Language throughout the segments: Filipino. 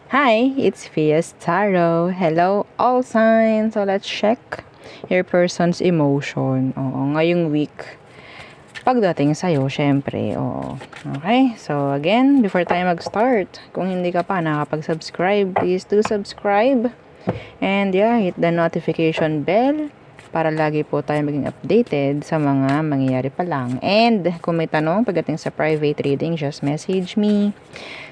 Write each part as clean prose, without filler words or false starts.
Hi, it's Fias Tarot. Hello, all signs. So, let's check your person's emotion. Oo, ngayong week. Pagdating sa'yo, syempre. Oo. Okay, so again, before tayo mag-start, kung hindi ka pa nakapag-subscribe, please do subscribe. And yeah, hit the notification bell para lagi po tayo maging updated sa mga mangyayari pa lang. And kung may tanong pagdating sa private reading, just message me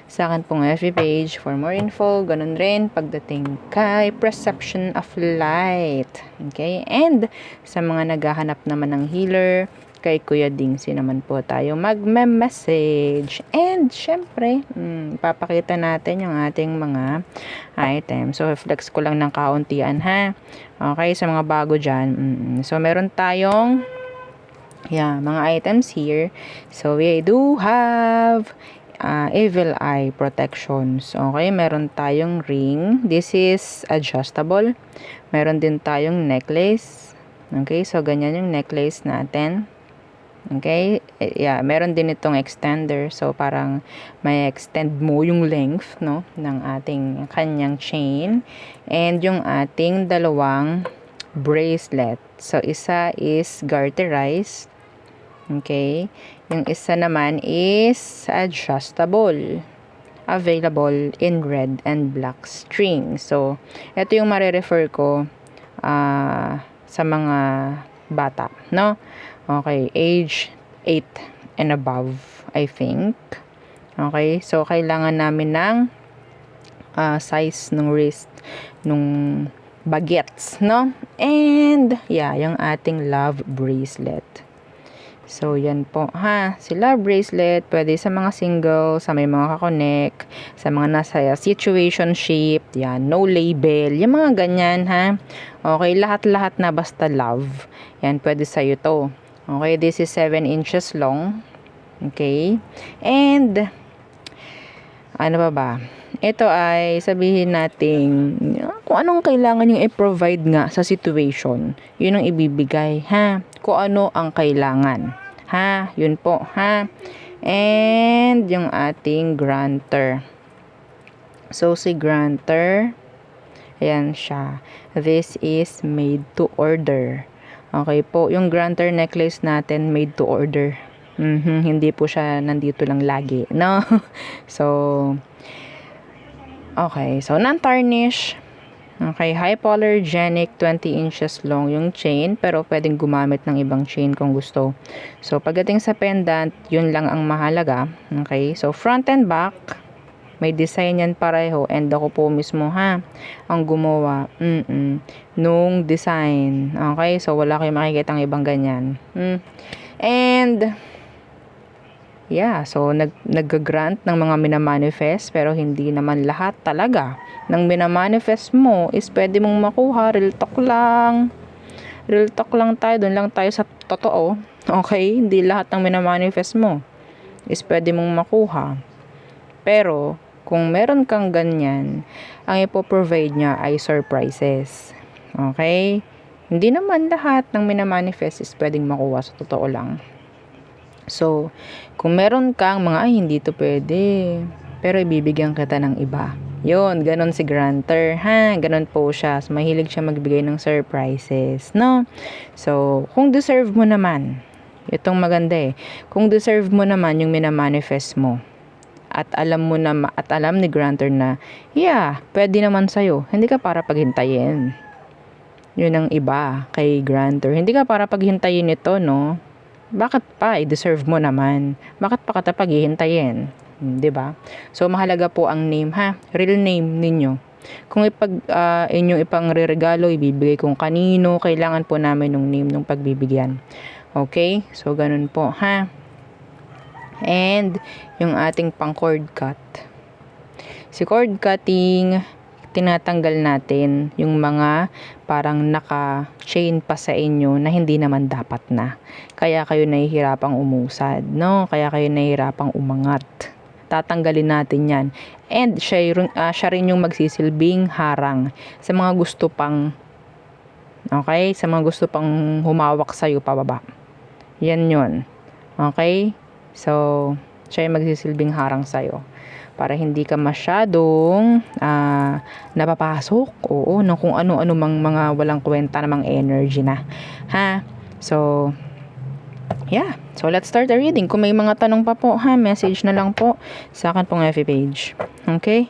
sa akin pong FB page for more info. Ganun rin pagdating kay Perception of Light. Okay? And sa mga naghahanap naman ng healer, kay Kuya Dingsi naman po tayo magme-message. And syempre, papakita natin yung ating mga items. So, flex ko lang ng kauntian ha. Okay, sa mga bago dyan. So, meron tayong mga items here. So, we do have evil eye protections. Okay, meron tayong ring. This is adjustable. Meron din tayong necklace. Okay, so ganyan yung necklace natin. Okay, meron din itong extender. So parang may extend mo yung length, no, ng ating kanyang chain. And yung ating dalawang bracelet. So isa is garterized. Okay, yung isa naman is adjustable. Available in red and black string. So ito yung marerefer ko sa mga bata, no? Okay, age 8 and above, I think. Okay, so kailangan namin ng size ng wrist nung bagets, no? And yung ating love bracelet. So yan po ha, si love bracelet pwede sa mga single, sa may mga kakonek, sa mga nasa situationship, no label, yung mga ganyan ha. Okay, lahat-lahat na basta love, yan pwede sa'yo to. Okay, this is 7 inches long. Okay, and ano ba? Ito ay sabihin natin kung anong kailangan yung i-provide nga sa situation. Yun ang ibibigay, ha? Kung ano ang kailangan. Ha? Yun po, ha? And yung ating grantor. So, si grantor, ayan siya. This is made to order. Okay po, yung grantor necklace natin made to order. Hindi po siya nandito lang lagi, no? So, okay, so non-tarnish. Okay, hypoallergenic, 20 inches long yung chain, pero pwedeng gumamit ng ibang chain kung gusto. So, pagdating sa pendant, yun lang ang mahalaga. Okay, so front and back, may design yan pareho, and ako po mismo ang gumawa nung design. Okay, so wala kayong makikita ang ibang ganyan. And so nag-grant ng mga minamanifest, pero hindi naman lahat talaga ng minamanifest mo is pwede mong makuha. Real talk lang tayo, doon lang tayo sa totoo. Okay, hindi lahat ng minamanifest mo is pwede mong makuha. Pero kung meron kang ganyan, ang ipoprovide niya ay surprises. Okay? Hindi naman lahat ng minamanifest is pwedeng makuha sa totoo lang. So, kung meron kang mga, hindi to pwede, pero ibibigyan kita ng iba. Yun, ganon si grantor, ganon po siya. So, mahilig siya magbigay ng surprises, no? So, kung deserve mo naman, itong maganda kung deserve mo naman yung minamanifest mo, at alam ni grantor na, pwede naman sa'yo. Hindi ka para paghintayin. Yun ang iba kay grantor. Hindi ka para paghintayin ito, no? Bakit pa? I-deserve mo naman. Bakit pa kita paghihintayin? Diba? So, mahalaga po ang name, Real name ninyo. Kung inyong ipangre-regalo, ibibigay kung kanino, kailangan po namin ng name ng pagbibigyan. Okay? So, ganun po, And, yung ating pang cord cut. Si cord cutting, tinatanggal natin yung mga parang naka-chain pa sa inyo na hindi naman dapat na. Kaya kayo nahihirapang umusad, no? Kaya kayo nahihirapang umangat. Tatanggalin natin yan. And, siya rin yung magsisilbing harang sa mga gusto pang, okay? Sa mga gusto pang humawak sa'yo pababa. Yan yun. Okay? So, siya yung magsisilbing harang sa'yo. para hindi ka masyadong napapasok, oo, ng kung ano-ano mang mga walang kwenta namang energy na, ha? So, yeah. So, let's start the reading. Kung may mga tanong pa po, ha, message na lang po sa akin pong FB page. Okay?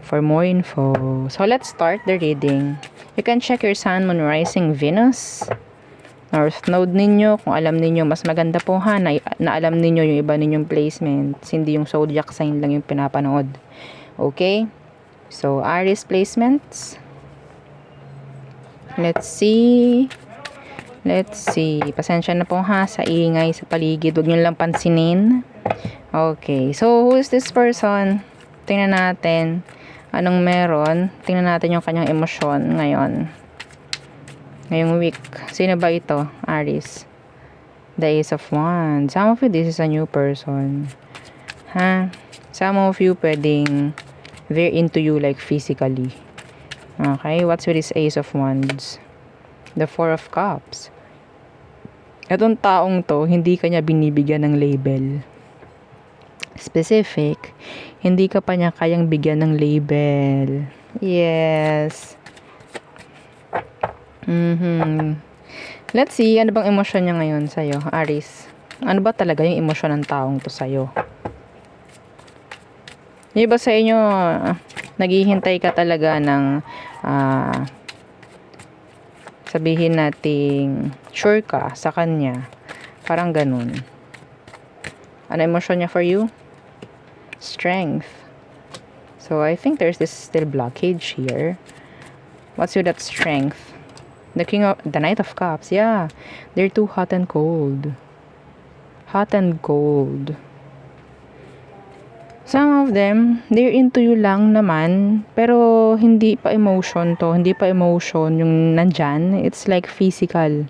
For more info. So, let's start the reading. You can check your Sun, Moon, Rising, Venus, North Node ninyo. Kung alam ninyo, mas maganda po ha, na alam ninyo yung iba ninyong placements. Hindi yung zodiac sign lang yung pinapanood. Okay? So, Aries placements. Let's see. Pasensya na po ha sa ingay sa paligid. Huwag nyo lang pansinin. Okay. So, who is this person? Tingnan natin. Anong meron? Tingnan natin yung kanyang emosyon ngayon. Ngayong week. Sino ba ito? Aries. The Ace of Wands. Some of you, this is a new person. Ha? Some of you, pwedeng they're into you like physically. Okay? What's with this Ace of Wands? The Four of Cups. Itong taong to, hindi kanya binibigyan ng label. Specific. Hindi ka pa niya kayang bigyan ng label. Yes. Let's see, ano bang emosyon niya ngayon sa'yo, Aries? Ano ba talaga yung emosyon ng taong to sa'yo? Yung ba sa inyo, naghihintay ka talaga ng, sabihin nating, sure ka sa kanya? Parang ganun. Ano emosyon niya for you? Strength. So, I think there's this still blockage here. What's with that strength? The Knight of Cups, yeah. They're too hot and cold. Hot and cold. Some of them, they're into you lang naman, pero hindi pa emotion to. Hindi pa emotion yung nandyan. It's like physical.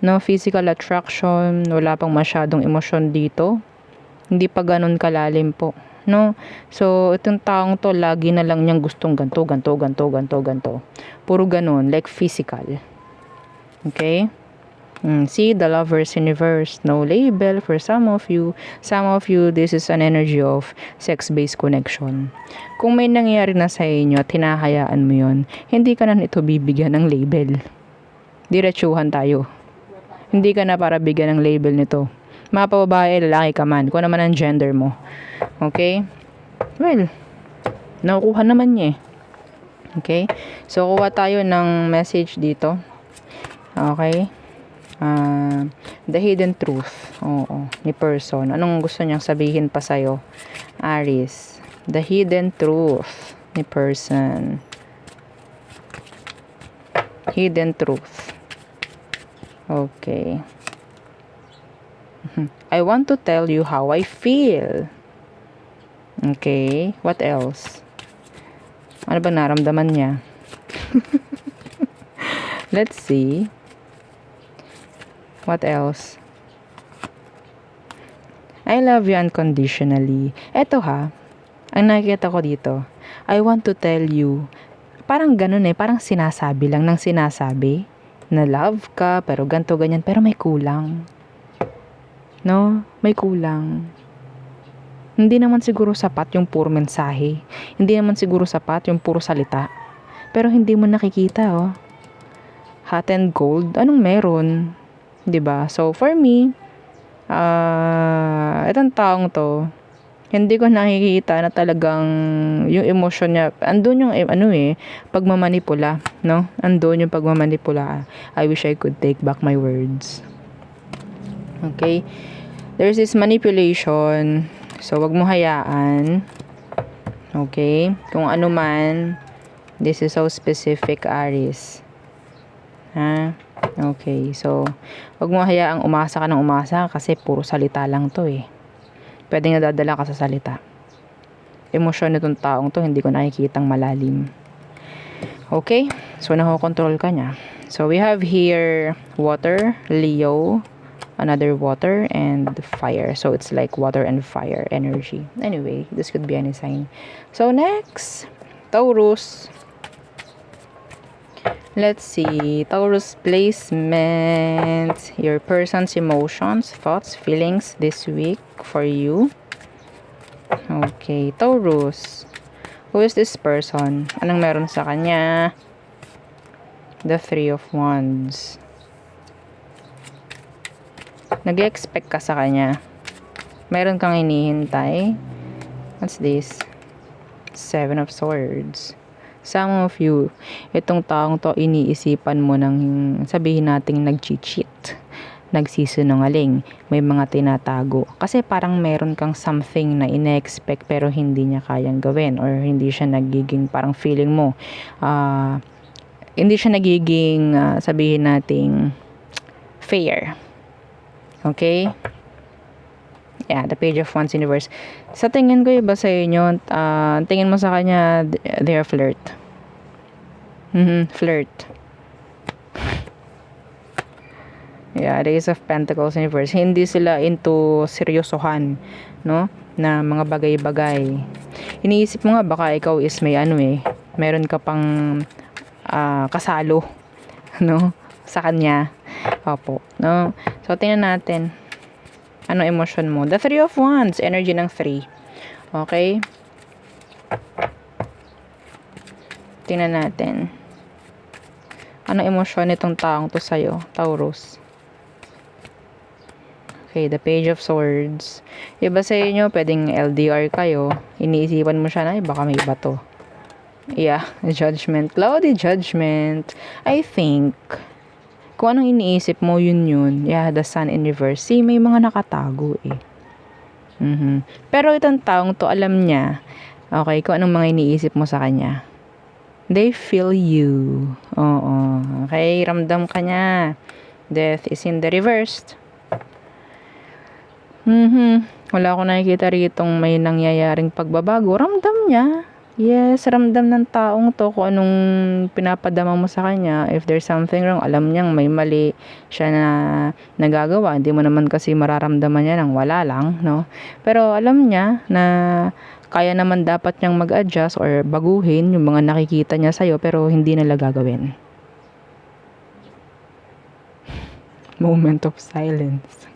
No, physical attraction. Wala pang masyadong emosyon dito. Hindi pa ganun kalalim po. No? So, itong taong to, lagi na lang niyang gustong ganto. Puro ganun, like physical. Okay? See, the Lover's Universe. No label for some of you. Some of you, this is an energy of sex-based connection. Kung may nangyari na sa inyo at hinahayaan mo yun, hindi ka na ito bibigyan ng label. Diretsuhan tayo. Hindi ka na para bigyan ng label nito. Mapababae, lalaki ka man. Kung naman ang gender mo. Okay? Well, nakukuha naman niya eh. Okay? So, kuha tayo ng message dito. Okay? The hidden truth. Oo, ni person. Anong gusto niyang sabihin pa sa'yo? Aries. The hidden truth ni person. Hidden truth. Okay. I want to tell you how I feel. Okay. What else? Ano ba naramdaman niya? Let's see. What else? I love you unconditionally. Eto ha, ang nakikita ko dito, I want to tell you, parang ganun eh, parang sinasabi lang ng sinasabi, na love ka, pero ganto ganyan, pero may kulang. No? May kulang. Hindi naman siguro sapat yung puro mensahe. Hindi naman siguro sapat yung puro salita. Pero hindi mo nakikita, oh. Hot and cold, anong meron? 'Di ba? So, for me, itong taong to, hindi ko nakikita na talagang yung emosyon niya, andun yung pagmamanipula, no? Andun yung pagmamanipula. I wish I could take back my words. Okay? There's this manipulation. So, wag mo hayaan. Okay? Kung ano man, this is so specific, Aries. Ha? Okay, so, wag mo hayaang umasa ka ng umasa kasi puro salita lang to eh. Pwede nadadala ka sa salita. Emosyon nitong taong to, hindi ko nakikitang malalim. Okay, so nakokontrol ka niya. So, we have here water, Leo, another water, and fire. So, it's like water and fire energy. Anyway, this could be any sign. So, next, Taurus. Let's see, Taurus placement, your person's emotions, thoughts, feelings this week for you. Okay, Taurus. Who is this person? Anong meron sa kanya? The Three of Wands. Nag-expect ka sa kanya. Meron kang hinihintay. What's this? Seven of Swords. Some of you, itong taong to, iniisipan mo nang sabihin nating nag-cheat, nagsisinungaling, may mga tinatago. Kasi parang meron kang something na ine-expect pero hindi niya kayang gawin or hindi siya nagiging parang feeling mo. Hindi siya nagiging sabihin nating fair. Okay? Yeah, the Page of Wands Universe. Sa tingin ko, iba sa inyo, tingin mo sa kanya, they're flirt. Flirt. Yeah, the Ace of Pentacles Universe. Hindi sila into seryosohan, no? Na mga bagay-bagay. Iniisip mo nga, baka ikaw is may meron ka pang kasalo, no? Sa kanya. Opo, no? So, tingnan natin. Ano emotion mo? The Three of Wands. Energy ng 3. Okay? Tingnan natin. Ano emosyon nitong taong to sa'yo? Taurus. Okay, the Page of Swords. Iba sa inyo, pwedeng LDR kayo. Iniisipan mo siya na, baka may iba to. Yeah, judgment. Cloudy judgment. I think, kung anong iniisip mo, yun. Yeah, the Sun in reverse. See, may mga nakatago eh. Pero itong taong to, alam niya, okay, kung anong mga iniisip mo sa kanya. They feel you. Oo. Okay, ramdam ka niya. Death is in the reversed. Wala akong nakikita ritong may nangyayaring pagbabago. Ramdam niya. Yes, ramdam ng taong to kung anong pinapadama mo sa kanya. If there's something wrong, alam niyang may mali siya na nagagawa. Hindi mo naman kasi mararamdaman niya nang wala lang, no? Pero alam niya na kaya naman dapat niyang mag-adjust or baguhin yung mga nakikita niya sa'yo pero hindi nila gagawin. Moment of silence.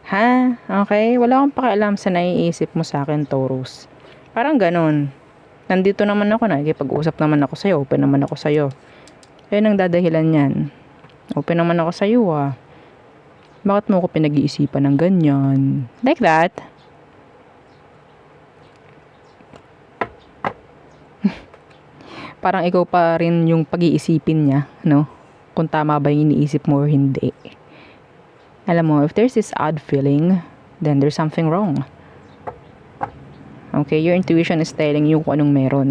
Ha? Okay? Wala akong pakialam sa naiisip mo sa akin, Taurus. Parang ganun. Nandito naman ako, nakikipag-usap naman ako sa'yo, open naman ako sa'yo. Kaya nang dadahilan yan. Open naman ako sa'yo Bakit mo ako pinag-iisipan ng ganyan? Like that. Parang ikaw pa rin yung pag-iisipin niya, no? Kung tama ba yung iniisip mo or hindi. Alam mo, if there's this odd feeling, then there's something wrong. Okay, your intuition is telling you kung anong meron.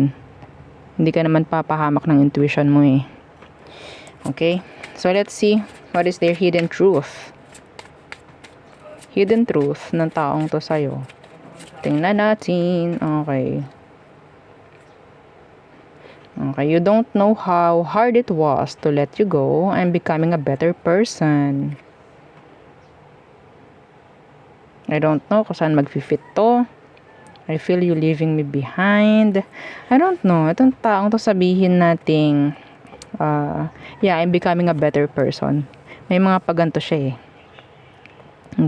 Hindi ka naman papahamak ng intuition mo eh. Okay, so let's see what is their hidden truth. Hidden truth ng taong to sa'yo. Tingnan natin. Okay. Okay, you don't know how hard it was to let you go. I'm becoming a better person. I don't know kung saan mag-fit to. I feel you leaving me behind. I don't know. Itong taong to sabihin nating, yeah, I'm becoming a better person. May mga paganto siya eh.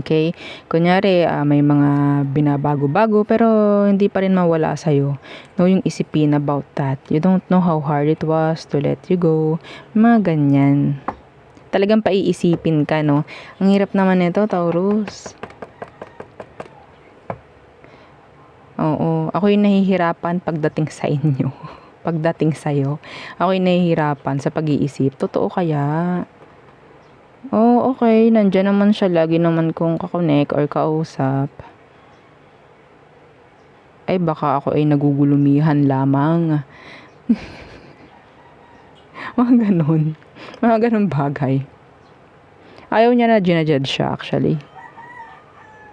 Okay? Kunyari, may mga binabago-bago pero hindi pa rin mawala sa'yo. No, yung isipin about that. You don't know how hard it was to let you go. Mga ganyan. Talagang paiisipin ka, no? Ang hirap naman nito, Taurus. Oo, ako yung nahihirapan pagdating sa inyo. Pagdating sa'yo. Ako yung nahihirapan sa pag-iisip. Totoo kaya? Oh, okay. Nandyan naman siya. Lagi naman kong kakonek or kausap. Ay, baka ako ay nagugulumihan lamang. Mga ganun. Mga ganun bagay. Ayaw niya na ginajudge siya actually.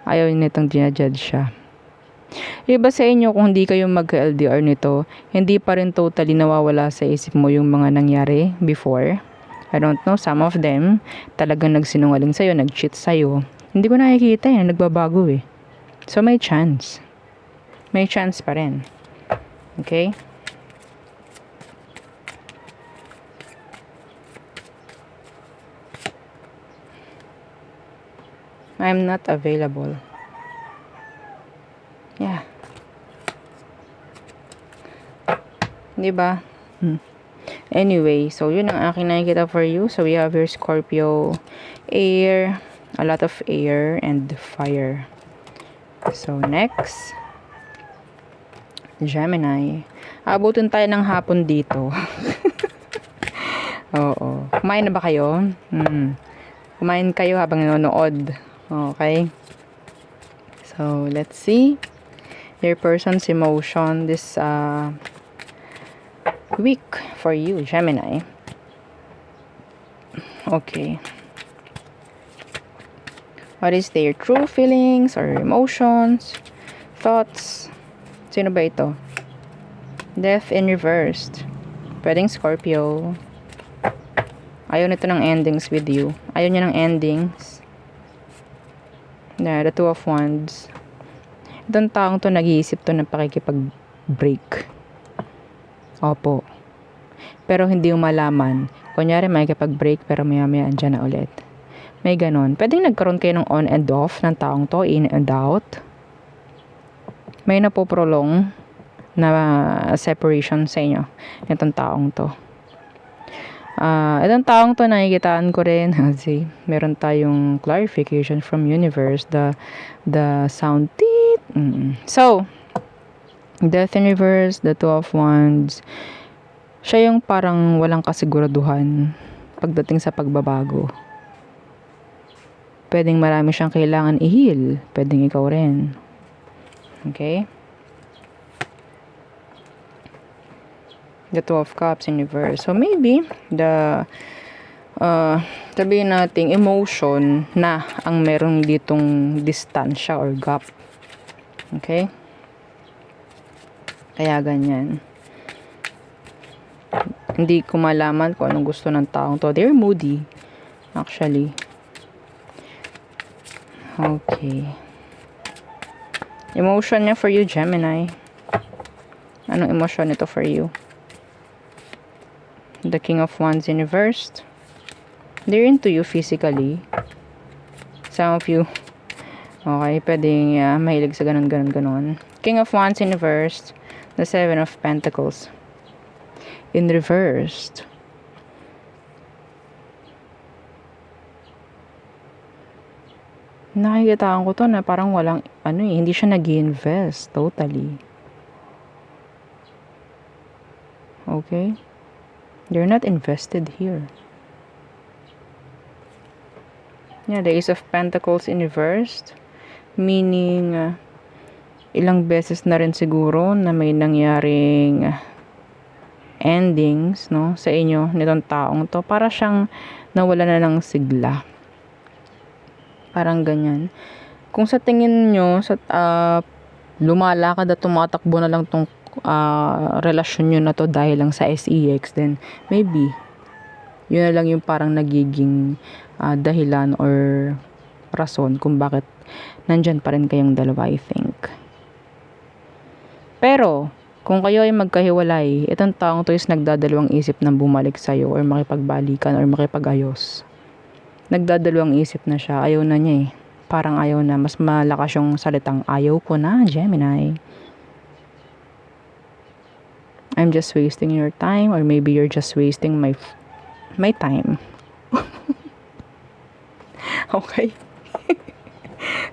Ayaw niya nitong ginajudge siya. Iba sa inyo kung hindi kayo mag-LDR nito, hindi pa rin totally nawawala sa isip mo yung mga nangyari before. I don't know, some of them talagang nagsinungaling sa'yo, nag-cheat sa'yo. Hindi ko nakikita nagbabago eh. So may chance. May chance pa rin. Okay? I'm not available. 'Di ba? Anyway, so yun ang aking nakikita for you. So we have here Scorpio, air, a lot of air and fire. So next, Gemini. Abutin tayo ng hapon dito. Oo. Kumain na ba kayo? Kumain kayo habang nanonood. Okay. So, let's see. Your person's emotion this week for you, Gemini. Okay. What is their true feelings or emotions, thoughts? Sino ba ito? Death in reversed. Pwedeng Scorpio. Ayaw nito ng endings with you. Ayaw niya ng endings. The Two of Wands. Itong taong to nag-iisip to ng pakikipag-break. Opo. Pero hindi mo malaman. Kunyari makikipag-break pero maya-maya andyan na ulit. May ganon. Pwedeng nagkaroon kayo ng on and off ng taong to, in and out. May napoprolong na separation sa inyo. Itong taong to. Itong taong to nakikitaan ko rin. See, meron tayong clarification from universe. The sound teeth. So, Death in reverse, the Two of Wands. Siya yung parang walang kasiguraduhan pagdating sa pagbabago. Pwedeng marami siyang kailangan i-heal. Pwedeng ikaw rin. Okay? The Two of Cups in reverse. So, maybe, sabihin natin, emotion na ang merong ditong distansya or gap. Okay? Kaya ganyan. Hindi ko malaman kung anong gusto ng taong to. They're moody, actually. Okay. Emotion niya for you, Gemini. Anong emotion nito for you? The King of Wands in reversed. They're into you physically. Some of you, okay, pwedeng mahilig sa ganon. King of Wands in reversed. The Seven of Pentacles in reversed. Nakikitaan ko to na parang walang, hindi siya nag-invest totally. Okay? They're not invested here. Yeah, the Ace of Pentacles in reversed. Meaning, ilang beses na rin siguro na may nangyaring endings, no, sa inyo nitong taong to. Para siyang nawala na ng sigla. Parang ganyan. Kung sa tingin nyo, lumalakad at tumatakbo na lang tong relasyon nyo na to dahil lang sa SEX, then maybe yun na lang yung parang nagiging dahilan or rason kung bakit nandyan pa rin kayong dalawa, I think. Pero kung kayo ay magkahiwalay, itong taong to is nagdadalawang isip na bumalik sa'yo or makipagbalikan or makipag-ayos. Nagdadalawang isip na siya. Ayaw na niya eh. Parang ayaw na. Mas malakas yung salitang ayaw ko na, Gemini. I'm just wasting your time or maybe you're just wasting my time. Okay?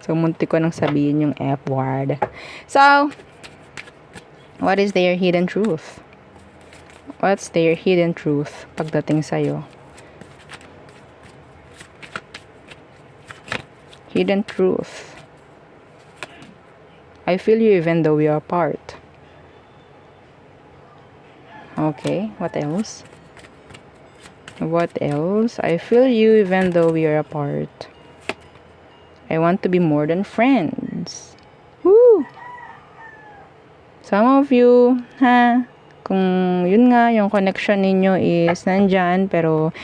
So, muntik ko nang sabihin yung F word. So, what is their hidden truth? What's their hidden truth pagdating sa'yo? Hidden truth. I feel you even though we are apart. Okay, what else? What else? I feel you even though we are apart. I want to be more than friends. Woo! Some of you, kung yun nga, yung connection ninyo is nandyan, pero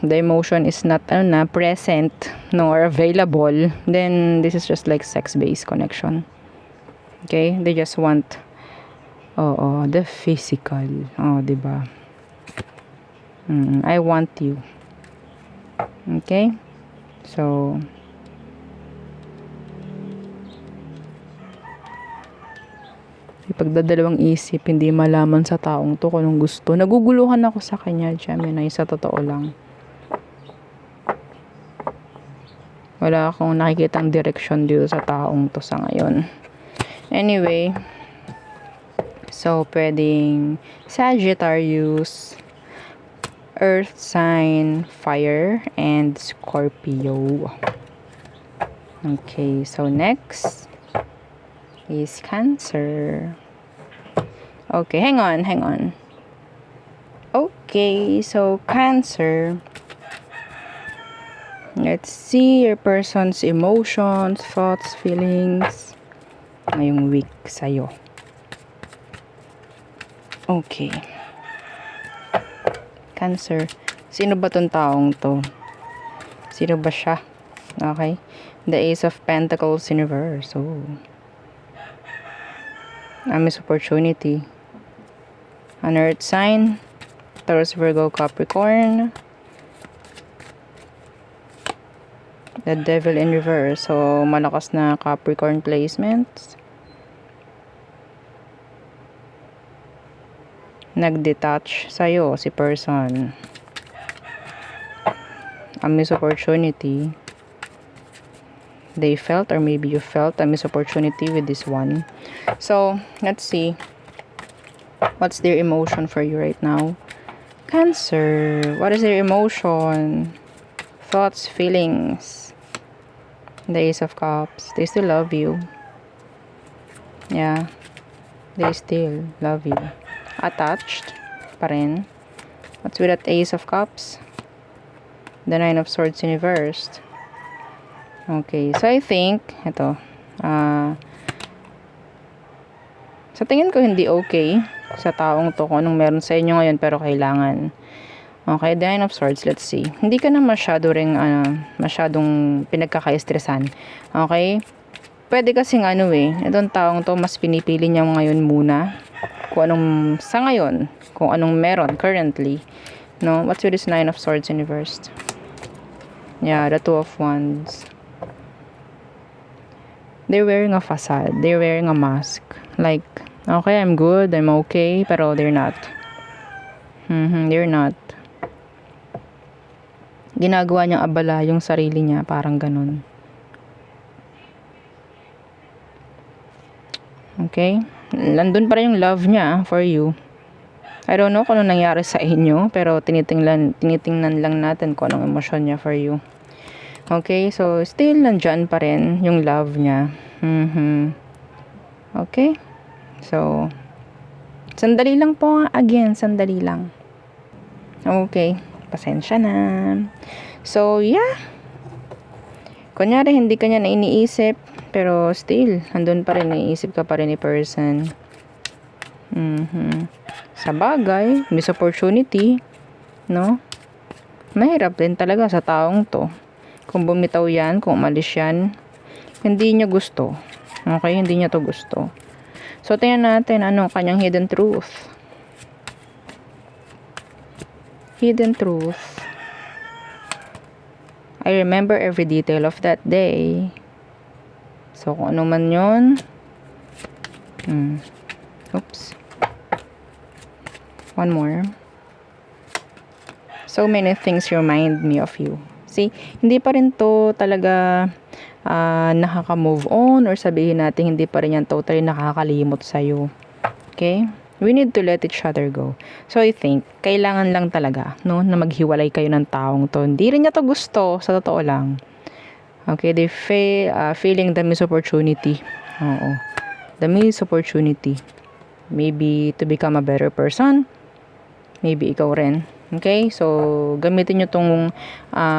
the emotion is not present nor available, then this is just like sex-based connection. Okay? They just want the physical. Diba? I want you. Okay? So, pagdadalawang isip, hindi malaman sa taong to kung anong gusto. Naguguluhan ako sa kanya, Gemini, sa totoo lang. Wala akong nakikitang direksyon dito sa taong to sa ngayon. Anyway, so pwedeng Sagittarius, Earth sign, Fire, and Scorpio. Okay, so next is Cancer. Okay, hang on. Okay, so Cancer. Let's see your person's emotions, thoughts, feelings ngayong week sa'yo. Okay. Cancer. Sino ba tong taong to? Sino ba siya? Okay. The Ace of Pentacles in reverse. Oh. A missed opportunity. An Earth sign. Taurus, Virgo, Capricorn. The Devil in reverse. So, malakas na Capricorn placements. Nag-detach sa'yo si person. A missed opportunity. They felt, or maybe you felt a missed opportunity with this one. So, let's see. What's their emotion for you right now? Cancer. What is their emotion? Thoughts, feelings. The Ace of Cups. They still love you. Yeah. They still love you. Attached pa rin. What's with that Ace of Cups? The Nine of Swords in reversed. Okay, so I think ito, sa tingin ko hindi okay sa taong to kung anong meron sa inyo ngayon, pero kailangan. Okay, the Nine of Swords, let's see. Hindi ka na masyadong pinagkaka-estresan. Okay? Pwede kasing itong taong to mas pinipili niya ngayon muna kung anong sa ngayon, kung anong meron currently. No, what's with this Nine of Swords in reversed? Yeah, the Two of Wands. They're wearing a facade. They're wearing a mask. Like, okay, I'm good, I'm okay, pero they're not. They're not. Ginagawa niyang abala yung sarili niya, parang ganun. Okay? Nandun pa rin yung love niya for you. I don't know kung ano nangyari sa inyo, pero tinitingnan lang natin kung anong emosyon niya for you. Okay? So, still nandyan pa rin yung love niya. Okay? So, sandali lang po. Again, sandali lang. Okay. Pasensya na. So, yeah. Kunyari, hindi ka niya na iniisip, pero still, andun pa rin, iniisip ka pa rin ni person. Sa bagay, miss opportunity, no? Mahirap din talaga sa taong to. Kung bumitaw yan, kung umalis yan, hindi niya gusto. Okay, hindi niya to gusto. So, tingnan natin anong kanyang hidden truth. Hidden truth. I remember every detail of that day. So, kung ano man yun. Oops. One more. So many things remind me of you. See, hindi pa rin to talaga nakaka-move on, or sabihin natin hindi pa rin yan totally nakakalimot sa'yo. Okay? We need to let each other go. So, I think, kailangan lang talaga, no, na maghiwalay kayo ng taong to. Hindi rin niya to gusto, sa totoo lang. Okay, they feeling the missed opportunity. Oo. The missed opportunity. Maybe to become a better person. Maybe ikaw rin. Okay? So, gamitin nyo tong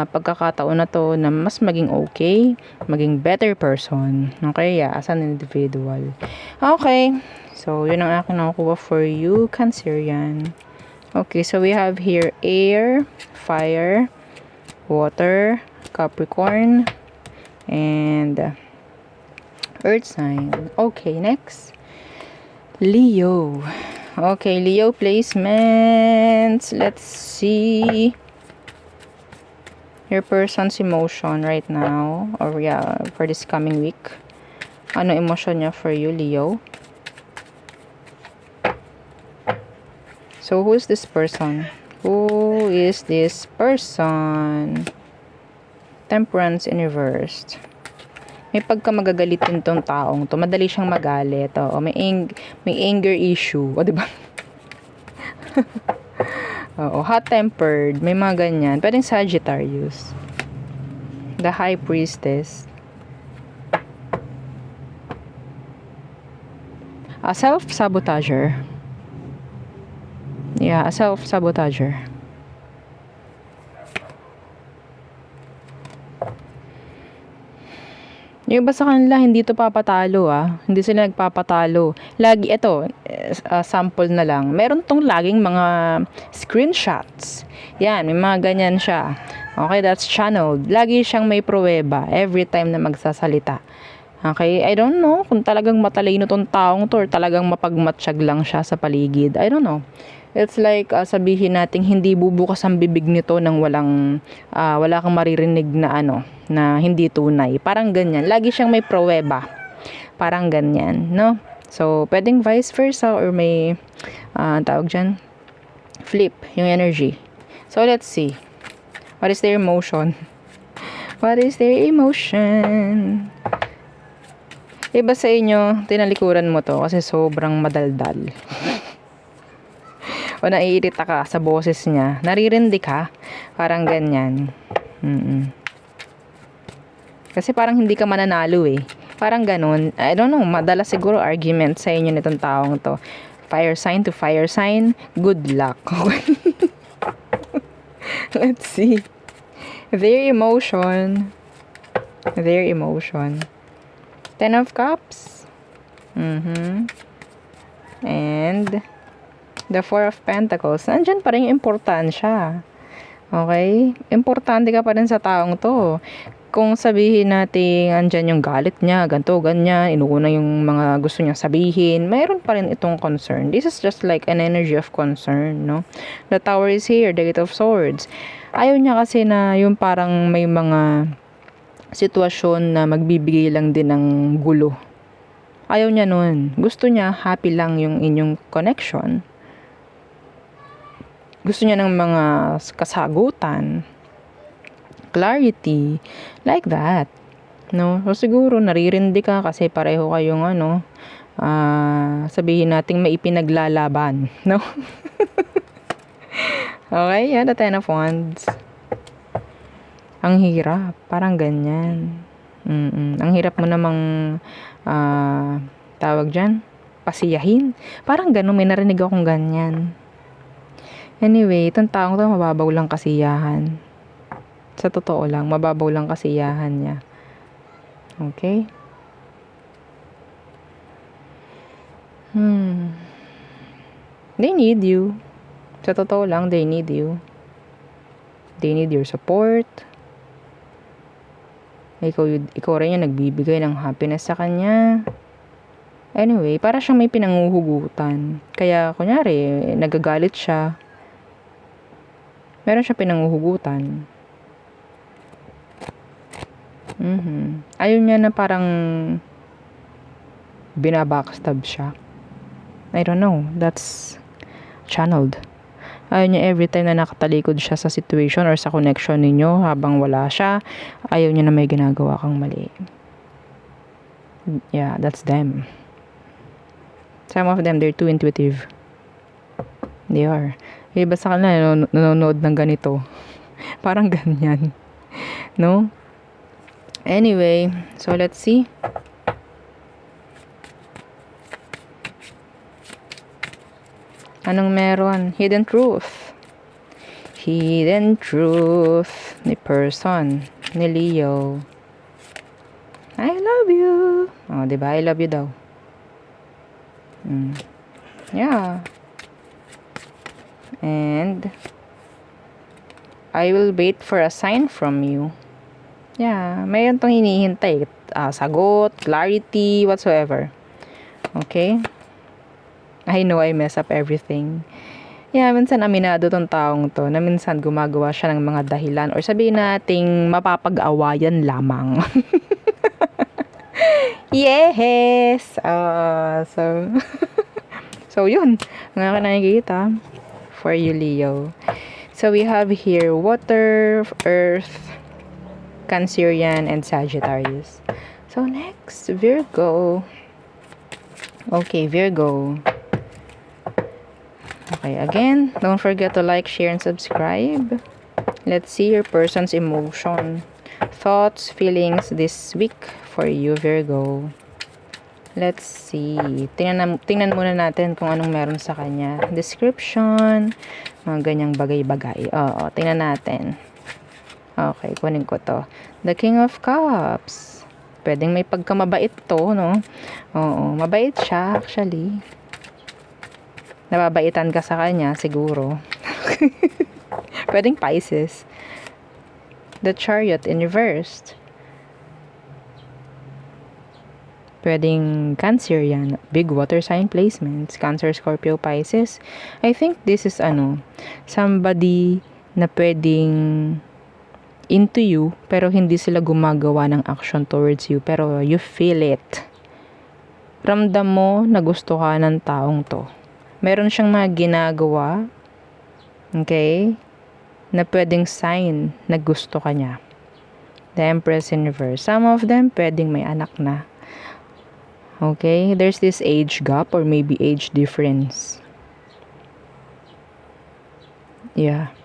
pagkakataon na to na mas maging okay, maging better person. Okay? Yeah, as an individual. Okay. So, yun ang akin nakukuha for you, Cancerian. Okay, so we have here air, fire, water, Capricorn, and earth sign. Okay, next. Leo. Okay, Leo placements. Let's see your person's emotion right now, or yeah, for this coming week. Ano emotion niya for you, Leo? So, who is this person? Who is this person? Temperance in reversed. May pagkamagagalitin tong taong to. Madali siyang magalit. Oo, may anger issue. O, diba? Oo, hot-tempered. May mga ganyan. Pwedeng Sagittarius. The High Priestess. A self-sabotager. Yeah, a self-sabotager. Yung iba sa kanila, hindi to papatalo Hindi sila nagpapatalo. Lagi, ito, sample na lang. Meron tong laging mga screenshots. Yan, may mga ganyan siya. Okay, that's channeled. Lagi siyang may pruweba every time na magsasalita. Okay, I don't know kung talagang matalino tong taong to or talagang mapagmatsyag lang siya sa paligid. I don't know. It's like sabihin nating hindi bubukas ang bibig nito nang wala kang maririnig na na hindi tunay. Parang ganyan. Lagi siyang may pruweba. Parang ganyan, no? So, pwedeng vice versa or may tawag dyan, flip yung energy. So, let's see. What is their emotion? What is their emotion? Iba sa inyo, tinalikuran mo to kasi sobrang madaldal. O naiirita ka sa boses niya. Naririndi ka. Parang ganyan. Kasi parang hindi ka mananalo Parang ganun. I don't know. Madalas siguro argument sa inyo nitong taong to. Fire sign to fire sign. Good luck. Let's see. Their emotion. Their emotion. Ten of Cups. And the Four of Pentacles. Nandyan pa rin yung importansya. Okay? Importante ka pa rin sa taong to. Kung sabihin natin, andyan yung galit niya, ganito, ganyan, inuuna yung mga gusto niya sabihin, mayroon pa rin itong concern. This is just like an energy of concern, no? The Tower is here, the Eight of Swords. Ayaw niya kasi na yung parang may mga sitwasyon na magbibigay lang din ng gulo. Ayaw niya nun. Gusto niya, happy lang yung inyong connection. Gusto niya ng mga kasagutan, clarity, like that. No? So, siguro, naririndi ka kasi pareho kayong sabihin nating may ipinaglalaban. No? Okay, yeah, the Ten of Wands. Ang hirap. Parang ganyan. Ang hirap mo namang tawag dyan, pasiyahin. Parang gano'n, may narinig akong ganyan. Anyway, itong taong to, mababaw lang kasiyahan. Sa totoo lang, mababaw lang kasiyahan niya. Okay? They need you. Sa totoo lang, they need you. They need your support. Ikaw rin yung nagbibigay ng happiness sa kanya. Anyway, para siyang may pinanguhugutan. Kaya, kunyari, nagagalit siya. Meron siya pinanguhugutan. Ayaw niya na parang binabackstab siya. I don't know. That's channeled. Ayaw niya every time na nakatalikod siya sa situation or sa connection ninyo habang wala siya. Ayaw niya na may ginagawa kang mali. Yeah, that's them. Some of them, they're too intuitive. They are. Iba sa kanila, nanonood ng ganito. Parang ganyan. No? Anyway, so let's see. Anong meron? Hidden truth. Hidden truth ni person, ni Leo. I love you. Oh, diba? I love you daw. Yeah. And I will wait for a sign from you. Yeah, mayroon tong hinihintay. Sagot, clarity, whatsoever. Okay? I know I mess up everything. Yeah, minsan aminado tong taong to na minsan gumagawa siya ng mga dahilan or sabihin nating mapapag-awayan lamang. Yes! So yun. Nga ka nakikita. for you, Leo. So we have here water, earth, Cancerian, and Sagittarius. So next, Virgo. Okay, Virgo. Okay, again, don't forget to like, share, and subscribe. Let's see your person's emotion, thoughts, feelings this week for you, Virgo. Let's see. Tingnan muna natin kung anong meron sa kanya. Description, mga ganyang bagay-bagay. Oo, tingnan natin. Okay, kunin ko to. The King of Cups. Pwedeng may pagkamabait to, no? Oo, mabait siya, actually. Nababaitan ka sa kanya, siguro. Pwedeng Pisces. The Chariot in reversed. Pwedeng Cancerian, big water sign placements, Cancer, Scorpio, Pisces. I think this is somebody na pwedeng into you, pero hindi sila gumagawa ng action towards you, pero you feel it. Ramdam mo na gusto ka ng taong to. Meron siyang mga ginagawa, okay, na pwedeng sign na gusto ka niya. The Empress in reverse. Some of them pwedeng may anak na. Okay, there's this age gap or maybe age difference. Yeah.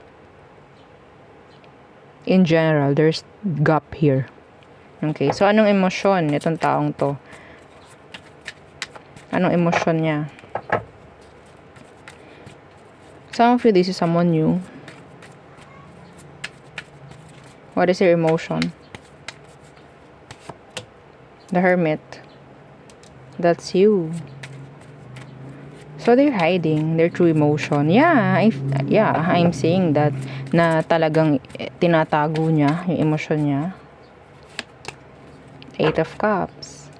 In general, there's gap here. Okay, so anong emosyon itong taong to? Anong emosyon niya? Some of you, this is someone new. What is your emotion? The Hermit. That's you. So they're hiding their true emotion. Yeah, I'm saying that na talagang tinatago niya yung emosyon niya. Eight of Cups.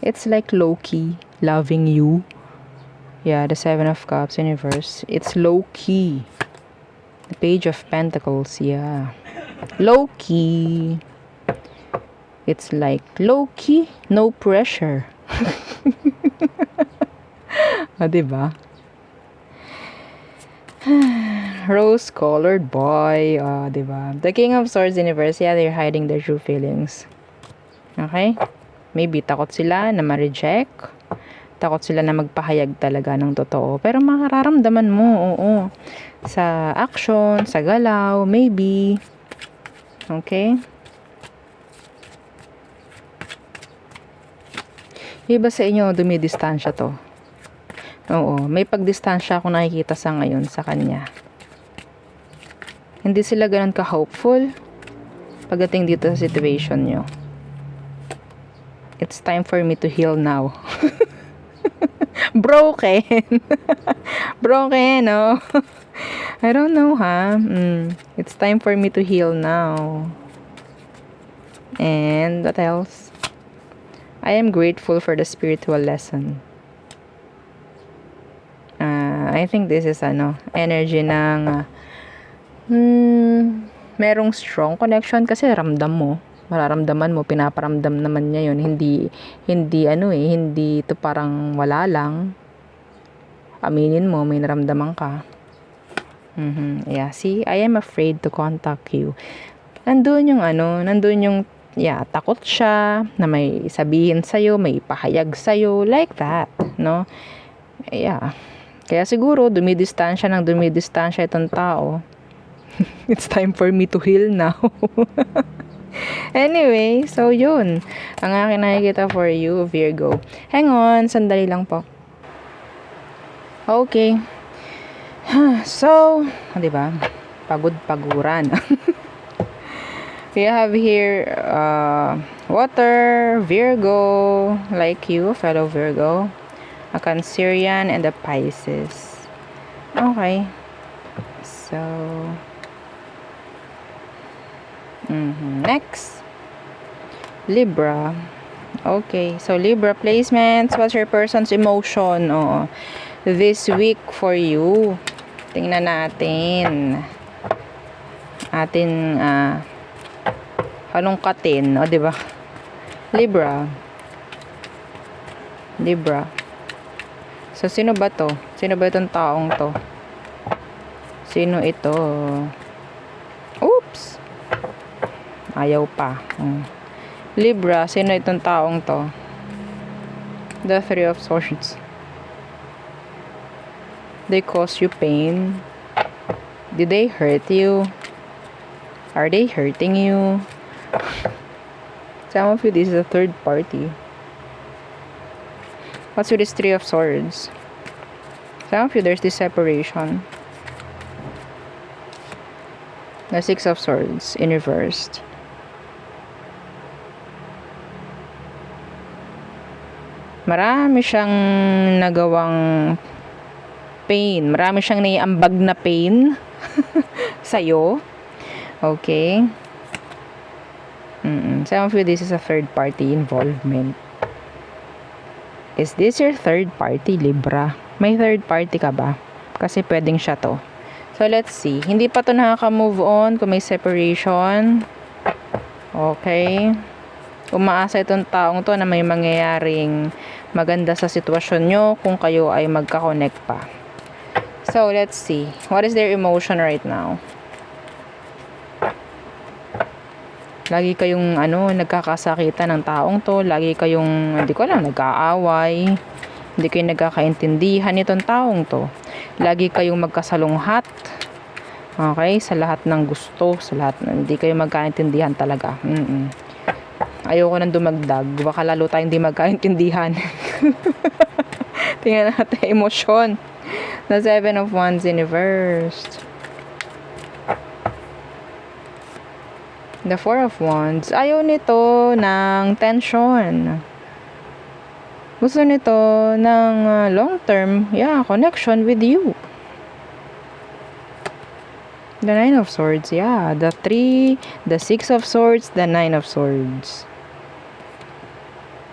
It's like low-key loving you. Yeah, the Seven of Cups in reverse. It's low-key. The Page of Pentacles, yeah. Low-key. It's like low-key, no pressure. Diba? Rose-colored boy. Diba? The King of Swords in reverse. Yeah, they're hiding their true feelings. Okay? Maybe takot sila na ma-reject. Takot sila na magpahayag talaga ng totoo. Pero makararamdaman mo, oo. Sa action, sa galaw, maybe. Okay? Iba sa inyo, dumidistansya to. Oo, may pagdistansya ako nakikita sa ngayon sa kanya. Hindi sila ganun ka-hopeful pagdating dito sa situation nyo. It's time for me to heal now. Broken. Broken, no? I don't know, ha? It's time for me to heal now. And what else? I am grateful for the spiritual lesson. I think this is energy ng merong strong connection kasi ramdam mo, mararamdaman mo, pinaparamdam naman niya yun. Hindi ito parang wala lang. Aminin mo, may naramdaman ka. Yeah, see, I am afraid to contact you. Nandun yung takot siya na may sabihin sa'yo, may ipahayag sa'yo, like that, no? Yeah. Kaya siguro, dumidistansya itong tao. It's time for me to heal now. Anyway, so yun. Ang akin nakikita for you, Virgo. Hang on, sandali lang po. Okay. So, diba? Pagod-paguran. We have here water, Virgo, like you, fellow Virgo, a Cancerian, and a Pisces. Okay. So, next, Libra. Okay, so Libra placements. What's your person's emotion this week for you? Tingnan natin. Halongkatin, diba? Libra. So, sino ba to? Sino ba itong taong to? Sino ito? Oops! Ayaw pa. Libra, sino itong taong to? The Three of Swords. They cause you pain. Did they hurt you? Are they hurting you? Some of you, this is a third party. What's with this Three of Swords? Some of you, there's this separation. The Six of Swords in reversed. Marami siyang nagawang pain. Marami siyang naiambag na pain sa'yo. Okay? Some of you, this is a third party involvement. Is this your third party, Libra? May third party ka ba? Kasi pwedeng siya to. So, let's see. Hindi pa to nakaka-move on kung may separation. Okay? Umaasa itong taong to na may mangyayaring maganda sa sitwasyon nyo kung kayo ay magka-connect pa. So, let's see. What is their emotion right now? Lagi kayong nagkakasakitan ng taong to. Lagi kayong, hindi ko alam, nag-aaway. Hindi kayo nagkakaintindihan itong taong to. Lagi kayong magkasalunghat. Okay? Sa lahat ng gusto. Sa lahat hindi kayo magkaintindihan talaga. Ayoko nang dumagdag. Baka lalo tayong hindi magkaintindihan. Tingnan natin emosyon. The Seven of Wands in reversed. The Four of Wands. Ayaw nito ng tension. Gusto nito ng long-term, connection with you. The Nine of Swords, the Three, the Six of Swords, the Nine of Swords.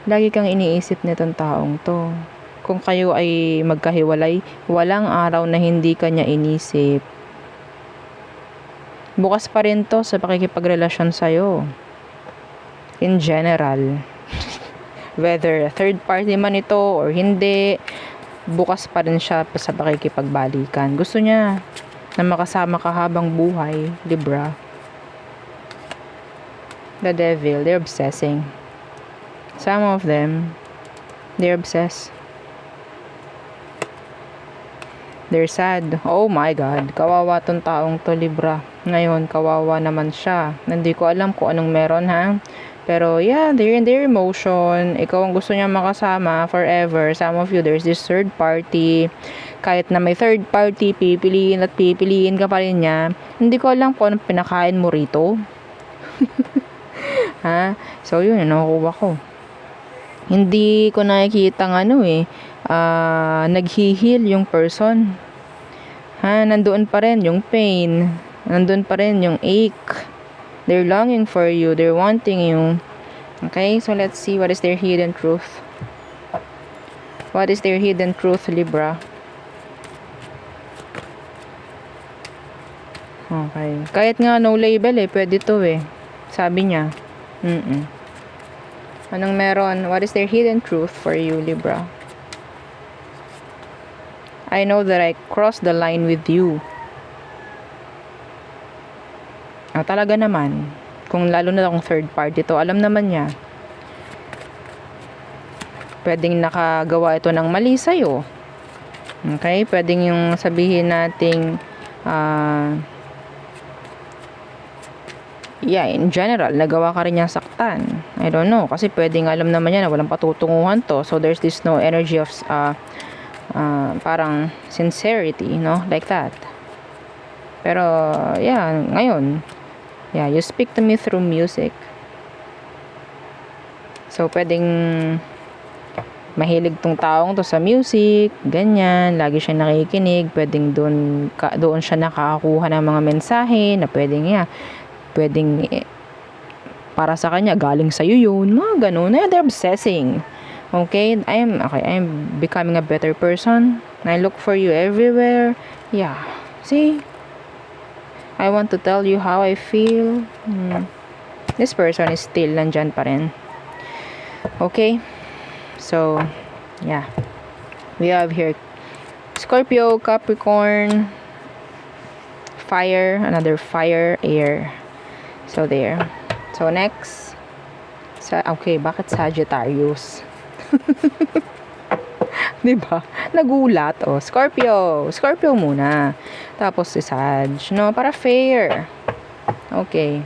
Lagi kang iniisip nitong taong to. Kung kayo ay magkahiwalay, walang araw na hindi kanya inisip. Bukas pa rin to sa pakikipagrelasyon sa'yo. In general. Whether third party man ito or hindi, bukas pa rin siya sa pakikipagbalikan. Gusto niya na makasama ka habang buhay, Libra. The Devil, they're obsessing. Some of them, they're obsessed. They're sad. Oh my God. Kawawa tong taong to, Libra. Ngayon, kawawa naman siya. Hindi ko alam kung anong meron, ha? Pero, they're in their emotion. Ikaw ang gusto niya makasama forever. Some of you, there's this third party. Kahit na may third party, pipiliin at pipiliin ka pa rin niya. Hindi ko alam kung anong pinakain mo rito. Ha? So, yun, nakukuha ko. Hindi ko nakikita naghihil yung person. Ha? Nandoon pa rin yung pain. Nandoon pa rin yung ache. They're longing for you. They're wanting you. Okay? So, let's see what is their hidden truth. What is their hidden truth, Libra? Okay. Kahit nga no label pwede to Sabi niya. Anong meron? What is their hidden truth for you, Libra? I know that I crossed the line with you. Talaga naman. Kung lalo na kung third party to, alam naman niya. Pwedeng nakagawa ito ng mali sa'yo. Okay? Pwedeng yung sabihin nating in general, nagawa ka rin niyang saktan. I don't know. Kasi pwedeng alam naman niya na walang patutunguhan to. So, there's this no energy of parang sincerity, like that. Pero, ngayon, you speak to me through music. So, pwedeng mahilig tong taong to sa music, ganyan, lagi siya nakikinig, pwedeng doon siya nakakakuha ng mga mensahe na pwedeng para sa kanya, galing sa'yo yun, mga ganun. They're obsessing. Okay? I'm becoming a better person. I look for you everywhere. See? I want to tell you how I feel. This person is still nandyan pa rin. Okay? So, we have here Scorpio, Capricorn, fire, another fire, air. So, there. So, next. Okay, bakit Sagittarius? Diba? Nagulat. Oh, Scorpio. Scorpio muna. Tapos si Sag. No, para fair. Okay.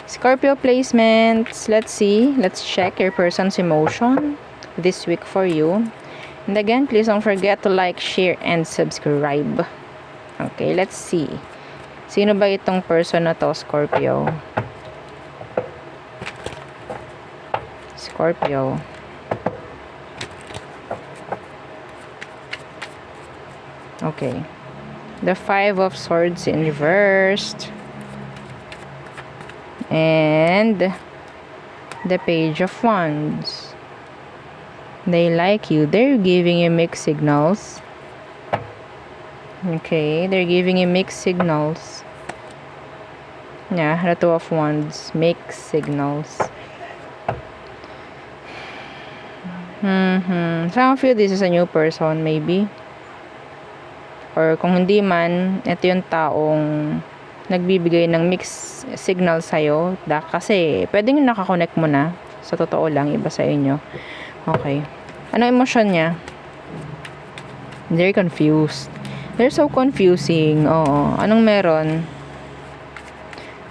Scorpio placements. Let's see. Let's check your person's emotion this week for you. And again, please don't forget to like, share, and subscribe. Okay, let's see. Sino ba itong person na to, Scorpio? Scorpio. Okay. The Five of Swords in reversed. And the Page of Wands. They like you. They're giving you mixed signals. Okay, they're giving you mixed signals. Yeah, the Two of Wands. Mixed signals. Some of you, this is a new person, maybe. Or kung hindi man, ito yung taong nagbibigay ng mixed signal sa'yo. Kasi, pwedeng nakakonect mo na. Sa totoo lang, iba sa inyo. Okay. Ano emosyon niya? They're confused. They're so confusing. Oo. Anong meron?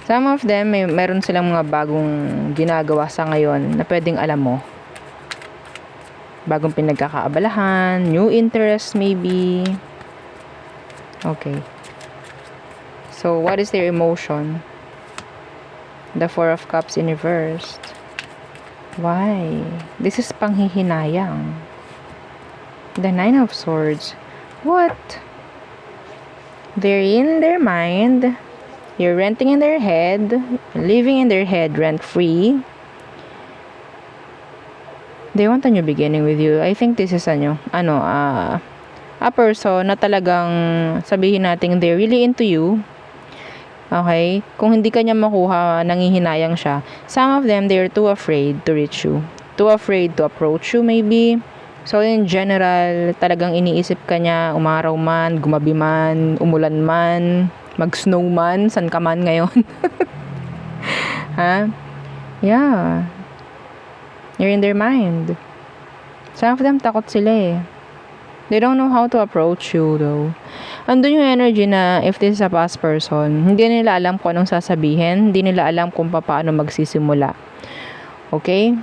Some of them, meron silang mga bagong ginagawa sa ngayon na pwedeng alam mo. Bagong pinagkakaabalahan, new interest maybe. Okay. So, what is their emotion? The Four of Cups in reversed. Why? This is panghihinayang. The Nine of Swords. What? They're in their mind. You're renting in their head. Living in their head rent-free. They want a new beginning with you. I think this is a person na talagang sabihin natin they're really into you. Okay? Kung hindi kanya makuha, nanghihinayang siya. Some of them, they're too afraid to reach you. Too afraid to approach you maybe. So, in general, talagang iniisip ka niya, umaraw man, gumabi man, umulan man, mag-snow man, san ka man ngayon. Ha? Yeah. You're in their mind. Some of them, takot sila eh. They don't know how to approach you though. Andun yung energy na if this is a past person, hindi nila alam kung anong sasabihin, hindi nila alam kung paano magsisimula. Okay?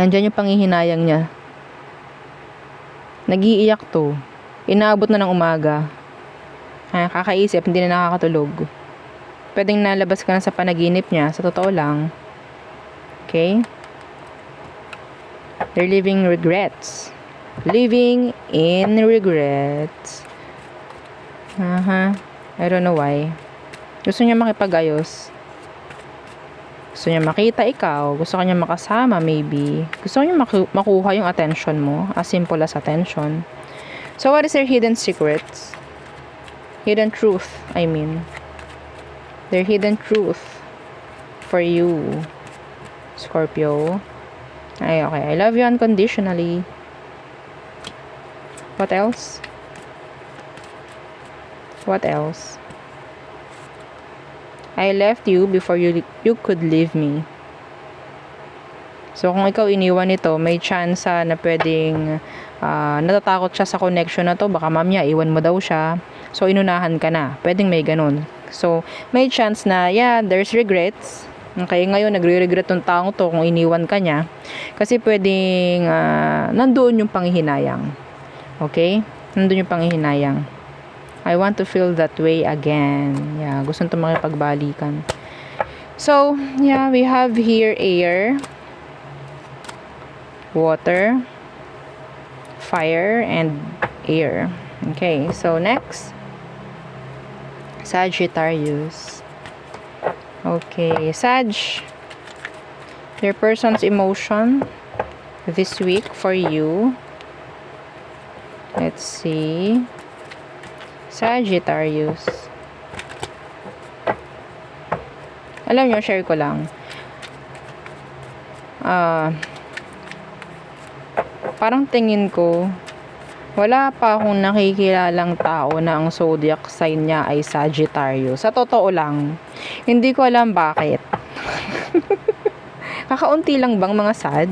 Nandiyan yung panghihinayang niya. Nag-iiyak to. Inaabot na ng umaga. Kakaisip, hindi na nakakatulog. Pwedeng nalabas ka na sa panaginip niya, sa totoo lang. Okay? They're living regrets. Living in regrets. I don't know why. Gusto niya makipag-ayos. Gusto niya makita ikaw. Gusto niya makasama, maybe. Gusto niya makuha yung attention mo. As simple as attention. So, what is their hidden secrets? Hidden truth, I mean. Their hidden truth for you, Scorpio. Okay. I love you unconditionally. What else? What else? I left you before you could leave me. So, kung ikaw iniwan ito, may chance na pwedeng natatakot siya sa connection na to. Baka mamaya, iwan mo daw siya. So, inunahan ka na. Pwedeng may ganun. So, may chance na, yeah, there's regrets. Okay, ngayon, nagre-regret tong taong to kung iniwan ka niya. Kasi pwedeng nandoon yung panghihinayang. Okay? Nandoon yung panghihinayang. I want to feel that way again. Yeah, gusto nito makipagbalikan. So, yeah, we have here air, water, fire, and air. Okay, so next, Sagittarius. Okay, Sag, your person's emotion this week for you. Let's see. Sagittarius. Alam nyo, share ko lang. Parang tingin ko, Wala pa akong nakikilalang tao na ang zodiac sign niya ay Sagittarius. Sa totoo lang, hindi ko alam bakit. Kakaunti lang bang mga Sag?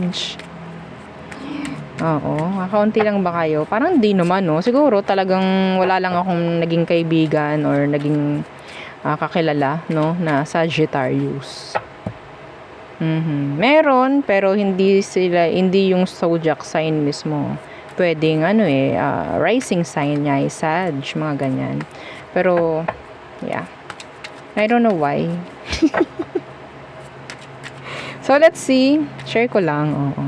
Oo, kakaunti lang ba kayo? Parang di naman, no? Siguro talagang wala lang akong naging kaibigan or naging kakilala, no? Na Sagittarius. Meron, pero hindi yung zodiac sign mismo. Pwedeng, rising sign niya ay Sag, mga ganyan. Pero, yeah. I don't know why. So, let's see. Share ko lang, oo.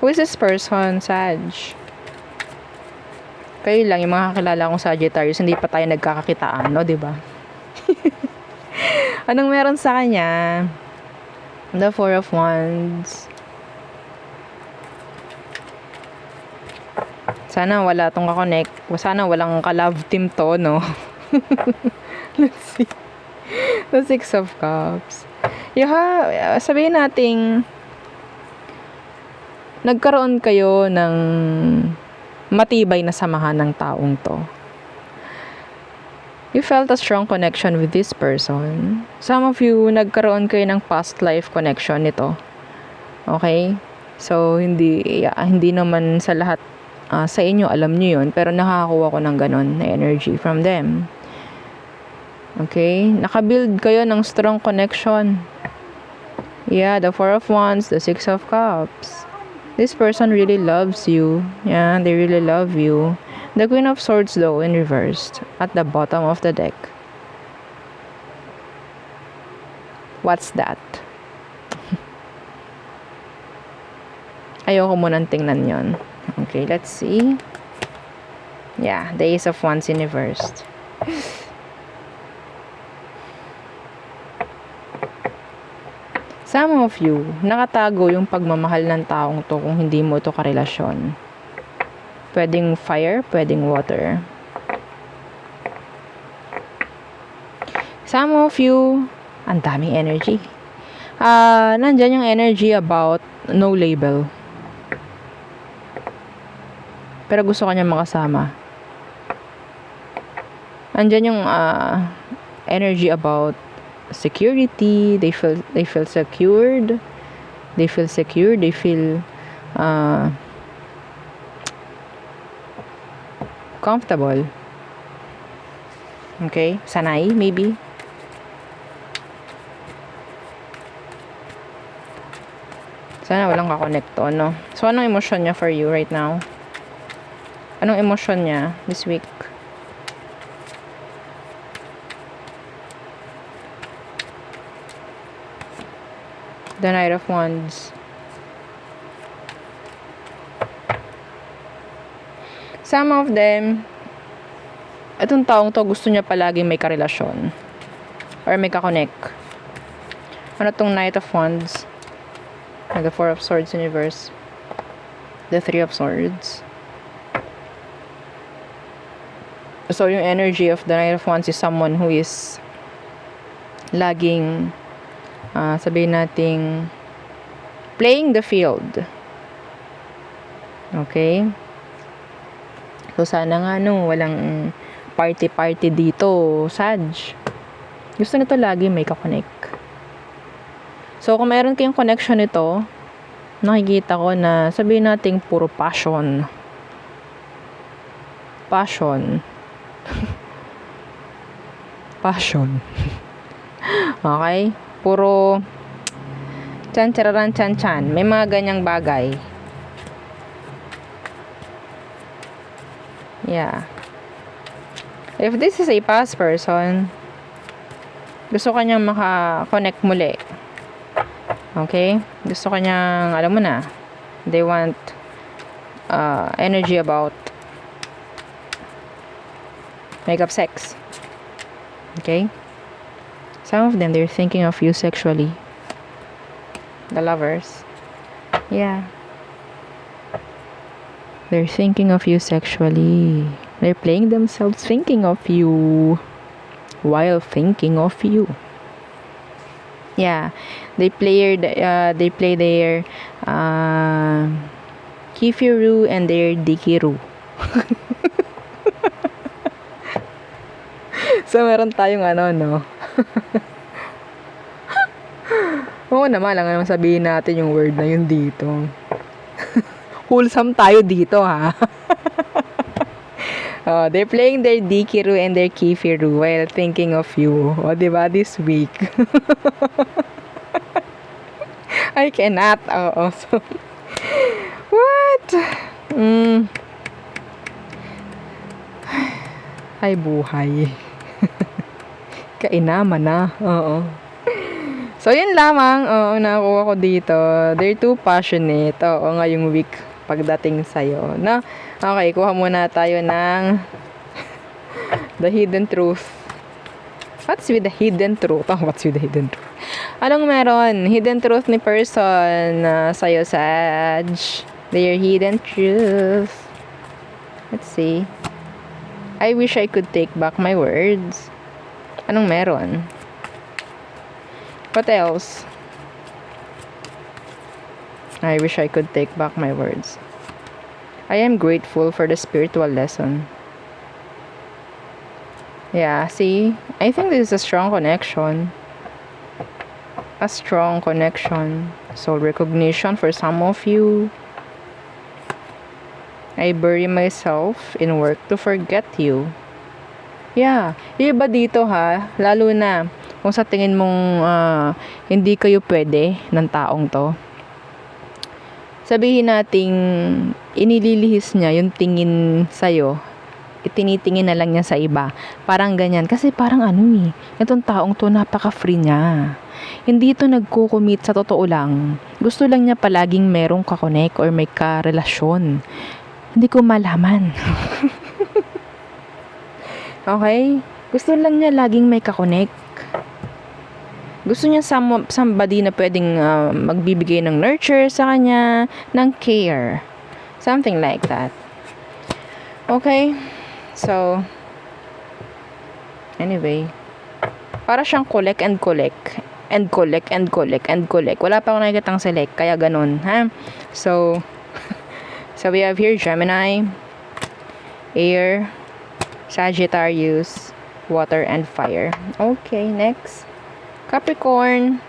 Who is this person, Sag? Kayo lang, yung mga kakilala kong Sagittarius, hindi pa tayo nagkakakitaan, no? Diba? Anong meron sa kanya? The Four of Wands. Sana wala tong kakonect. Sana walang ka-love team to, no? Let's see. The Six of Cups. Sabihin nating nagkaroon kayo ng matibay na samahan ng taong to. You felt a strong connection with this person. Some of you, nagkaroon kayo ng past life connection nito. Okay? So, hindi naman sa lahat sa inyo, alam nyo yun. Pero nakakakuha ko ng ganon na energy from them. Okay? Nakabuild kayo ng strong connection. Yeah, the Four of Wands, the Six of Cups. This person really loves you. Yeah, they really love you. The Queen of Swords, though, in reversed. At the bottom of the deck. What's that? Ayoko munang tingnan yon. Okay, let's see. Yeah, the Ace of Wands in reversed. Some of you, nakatago yung pagmamahal ng taong to kung hindi mo ito karelasyon. Pwedeng fire, pwedeng water. Some of you, ang daming energy. Nandyan yung energy about no label. Pero gusto kanya makasama. Andyan yung energy about security. They feel secured. They feel secure. They feel comfortable. Okay? Sanay, maybe. Sana walang kakonect to, no? So, anong emosyon niya for you right now? Anong emosyon niya this week? The Knight of Wands. Some of them, itong taong to gusto niya palagi may karelasyon. Or may kakonect. Ano tong Knight of Wands? And the Four of Swords in reverse. The Three of Swords. So, yung energy of the Knight of Wands is someone who is laging sabihin nating playing the field. Okay? So, sana nga walang party-party dito, Sag. Gusto nito lagi may kakonect. So, kung meron kayong connection nito, nakikita ko na sabihin nating puro passion. Passion. Passion. Okay? Puro chan-chararan chan-chan. May mga ganyang bagay. Yeah. If this is a past person, gusto kanyang maka-connect muli. Okay? Gusto kanyang, alam mo na, they want energy about makeup sex. Okay? Some of them, they're thinking of you sexually. The lovers. Yeah. They're thinking of you sexually. They're playing themselves thinking of you while thinking of you. Yeah. They play their Kifiru and their Dikiru. So, meron tayong ano, no? Oo naman, lang naman sabihin natin yung word na yun dito. Wholesome tayo dito, ha? Oh, they're playing their Dikiru and their Kifiru while thinking of you. O, diba, this week? I cannot. Oo, so... What? Ay, buhay. Kainaman na. Oo. So, yun lamang. Oo, nakuha ko dito. They're too passionate. Oo, ngayong week pagdating sa'yo. No? Okay, kuha muna tayo ng the hidden truth. What's with the hidden truth? Oh, what's with the hidden truth? Anong meron? Hidden truth ni person sa'yo, Sag. Their hidden truth. Let's see. I wish I could take back my words. Anong meron? What else? I wish I could take back my words. I am grateful for the spiritual lesson. Yeah, see? I think this is a strong connection. A strong connection. Soul recognition for some of you. I bury myself in work to forget you. Yeah. Yung iba dito ha, lalo na kung sa tingin mong hindi kayo pwede ng taong to. Sabihin nating inililihis niya yung tingin sa'yo. Itinitingin na lang niya sa iba. Parang ganyan. Kasi parang itong taong to napaka-free niya. Hindi ito nagko-commit sa totoo lang. Gusto lang niya palaging merong kakonek or may karelasyon. Hindi ko malaman. Okay? Gusto lang niya laging may kakonek. Gusto niya somebody na pwedeng magbibigay ng nurture sa kanya, ng care. Something like that. Okay? So, anyway. Para siyang collect and collect. And collect and collect and collect. Wala pa akong nakikitang select, kaya ganun. Ha? So, so we have here Gemini, Air, Sagittarius, Water, and Fire. Okay, next. Capricorn.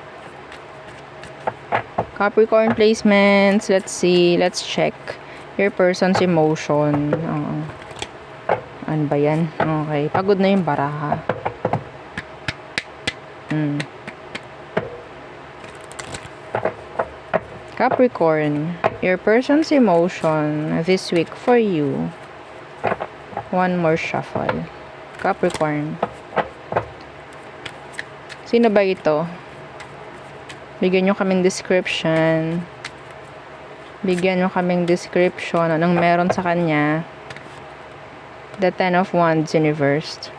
Capricorn placements. Let's see. Let's check your person's emotion. Ano ba yan? Okay. Pagod na yung baraha. Capricorn. Your person's emotion this week for you. One more shuffle. Capricorn. Sino ba ito? Bigyan nyo kaming description. Bigyan nyo kaming description. Anong meron sa kanya? The Ten of Wands Universe.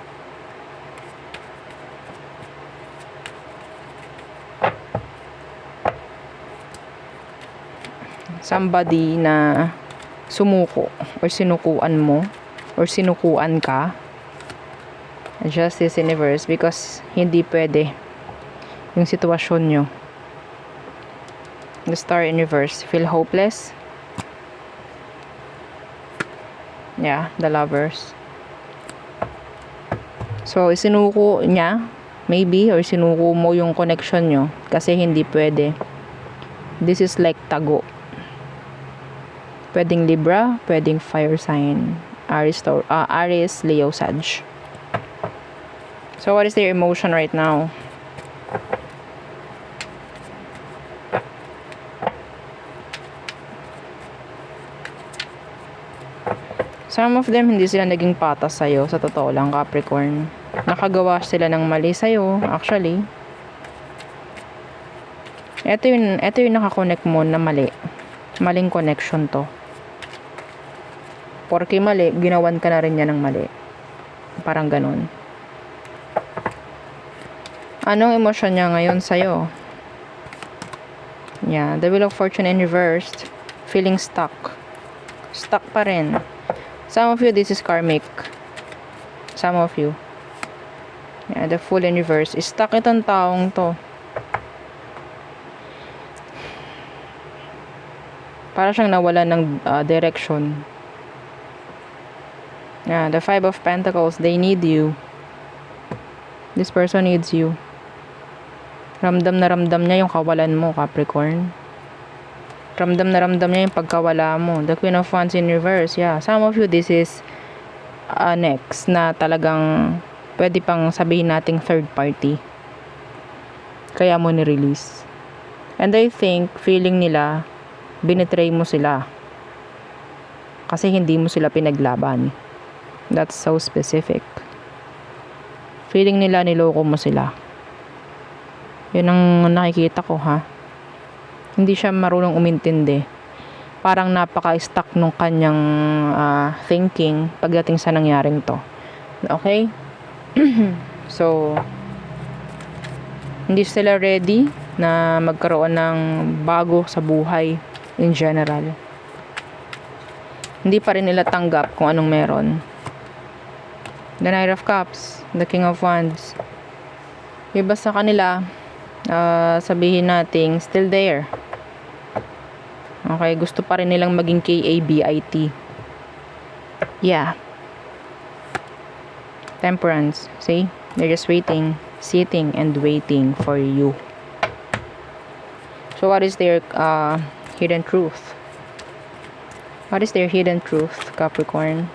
Somebody na sumuko or sinukuan mo or sinukuan ka. Justice Universe, because hindi pwede yung sitwasyon nyo. The Star Universe, feel hopeless. Yeah, the Lovers. So, sinuko niya, maybe, or sinuko mo yung connection nyo kasi hindi pwede. This is like tago. Pwedeng Libra, pwedeng fire sign. Aries, Leo, Sag. So, what is their emotion right now? Some of them, hindi sila naging patas sa'yo. Sa totoo lang, Capricorn. Nakagawa sila ng mali sa'yo, actually. Ito yung nakakonect mo na mali. Maling connection to. Porke mali, ginawan ka na rin niya ng mali. Parang ganun. Anong emosyon niya ngayon sa'yo? Yeah, the Wheel of Fortune in reversed. Feeling stuck. Stuck pa rin. Some of you, this is karmic. Some of you. Yeah, the Fool in reverse. Stuck itong taong to. Para siyang nawala ng direction. Yeah, the Five of Pentacles, they need you. This person needs you. Ramdam na ramdam niya yung kawalan mo, Capricorn. Ramdam na ramdam niya yung pagkawala mo. The Queen of Wands in reverse. Yeah, some of you, this is next na talagang pwede pang sabihin nating third party. Kaya mo ni-release. And I think, feeling nila, binetray mo sila. Kasi hindi mo sila pinaglaban. That's so specific. Feeling nila niloko mo sila. Yun ang nakikita ko, ha. Hindi siya marunong umintindi. Parang napaka-stuck nung kanyang thinking pagdating sa nangyaring to. Okay? So, hindi sila ready na magkaroon ng bago sa buhay in general. Hindi pa rin nila tanggap kung anong meron. The Knight of Cups, the King of Wands. Iba sa kanila, sabihin nating still there. Okay, gusto pa rin nilang maging KABIT. Yeah. Temperance. See? They're just waiting, sitting and waiting for you. So what is their hidden truth? What is their hidden truth, Capricorn?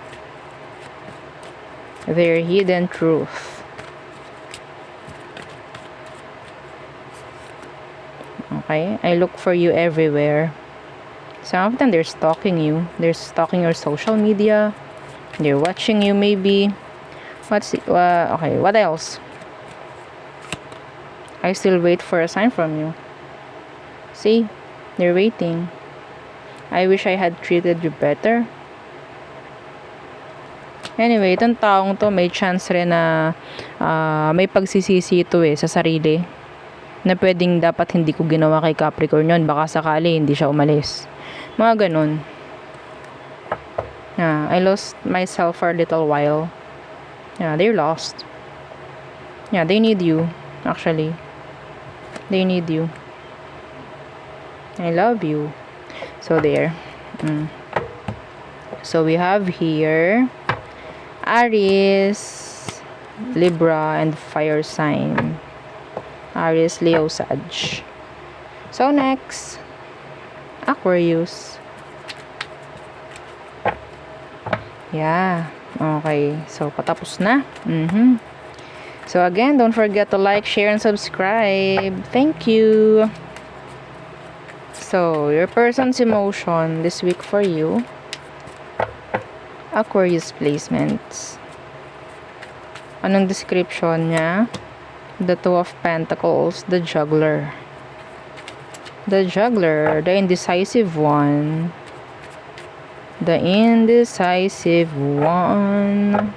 Their hidden truth. Okay, I look for you everywhere. Some of them, they're stalking you. They're stalking your social media. They're watching you maybe. Okay, what else? I still wait for a sign from you. See? They're waiting. I wish I had treated you better. Anyway, itong taong to, may chance rin na may pagsisisi ito sa sarili. Na pwedeng dapat hindi ko ginawa kay Capricorn yun. Baka sakali hindi siya umalis. Mga ganun. Yeah, I lost myself for a little while. Yeah, they're lost. Yeah, they need you. Actually. They need you. I love you. So there. So we have here Aries, Libra, and fire sign. Aries, Leo, Sag. So next, Aquarius. Yeah. Okay. So patapos na. So again, don't forget to like, share, and subscribe. Thank you. So, your person's emotion this week for you. Aquarius placements. Anong description niya? The Two of Pentacles, the Juggler. The Juggler, the indecisive one. The indecisive one.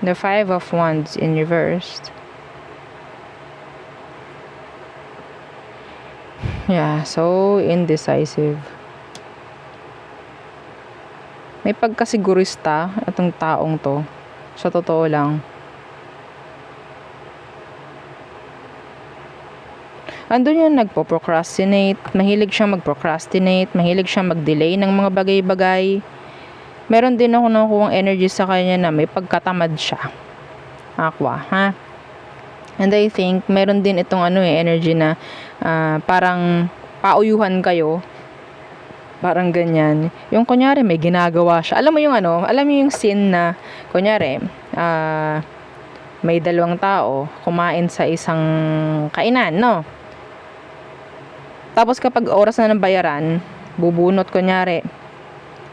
The Five of Wands in reversed. Yeah, so indecisive. May pagkasigurista itong taong to. Sa totoo lang. Andun yung nagpo-procrastinate. Mahilig siyang mag-procrastinate. Mahilig siyang mag-delay ng mga bagay-bagay. Meron din ako nakukuha energy sa kanya na may pagkatamad siya. Aqua, ha? And I think, meron din itong energy na parang pauyuhan kayo. Parang ganyan. Yung kunyari, may ginagawa siya. Alam mo yung alam mo yung scene na, kunyari, may dalawang tao kumain sa isang kainan, no? Tapos kapag oras na ng bayaran, bubunot kunyari.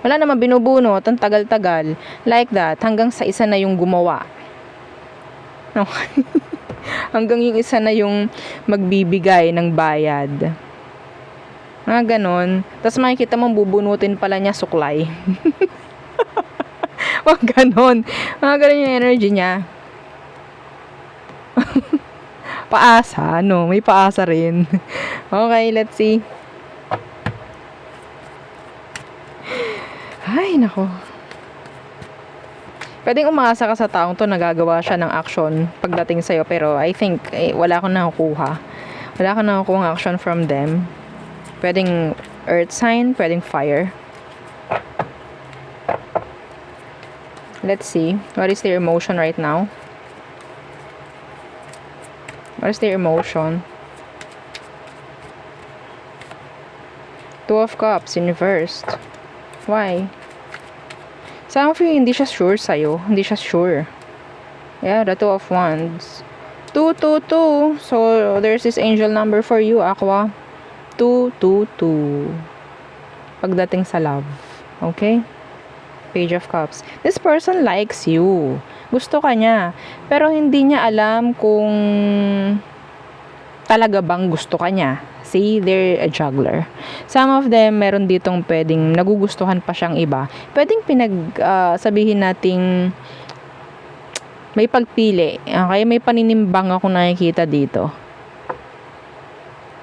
Wala naman binubunot, ang tagal-tagal. Like that, hanggang sa isa na yung gumawa. Okay. Hanggang yung isa na yung magbibigay ng bayad. Mga ganon. Tapos makikita mo bubunutin pala niya suklay. Mga ganon. Mga ganon yung energy niya. Paasa, no? May paasa rin. Okay, let's see. Ay, nako. Pwedeng umasa ka sa taong to, nagagawa siya ng action pagdating sa'yo. Pero I think, wala akong nakukuha. Wala akong nakukuha action from them. Pwedeng earth sign, pwedeng fire. Let's see. What is their emotion right now? What is their emotion? Two of Cups in reversed. Why? Some of you, hindi siya sure sa'yo. Hindi siya sure. Yeah, the Two of Wands. 222. So, there's this angel number for you, Aqua. 222. Pagdating sa love. Okay? Page of Cups. This person likes you. Gusto ka niya. Pero hindi niya alam kung talaga bang gusto ka niya. See, they're a juggler. Some of them, meron ditong pwedeng nagugustuhan pa siyang iba. Pwedeng sabihin nating may pagpili. Okay? May paninimbang ako nakikita dito.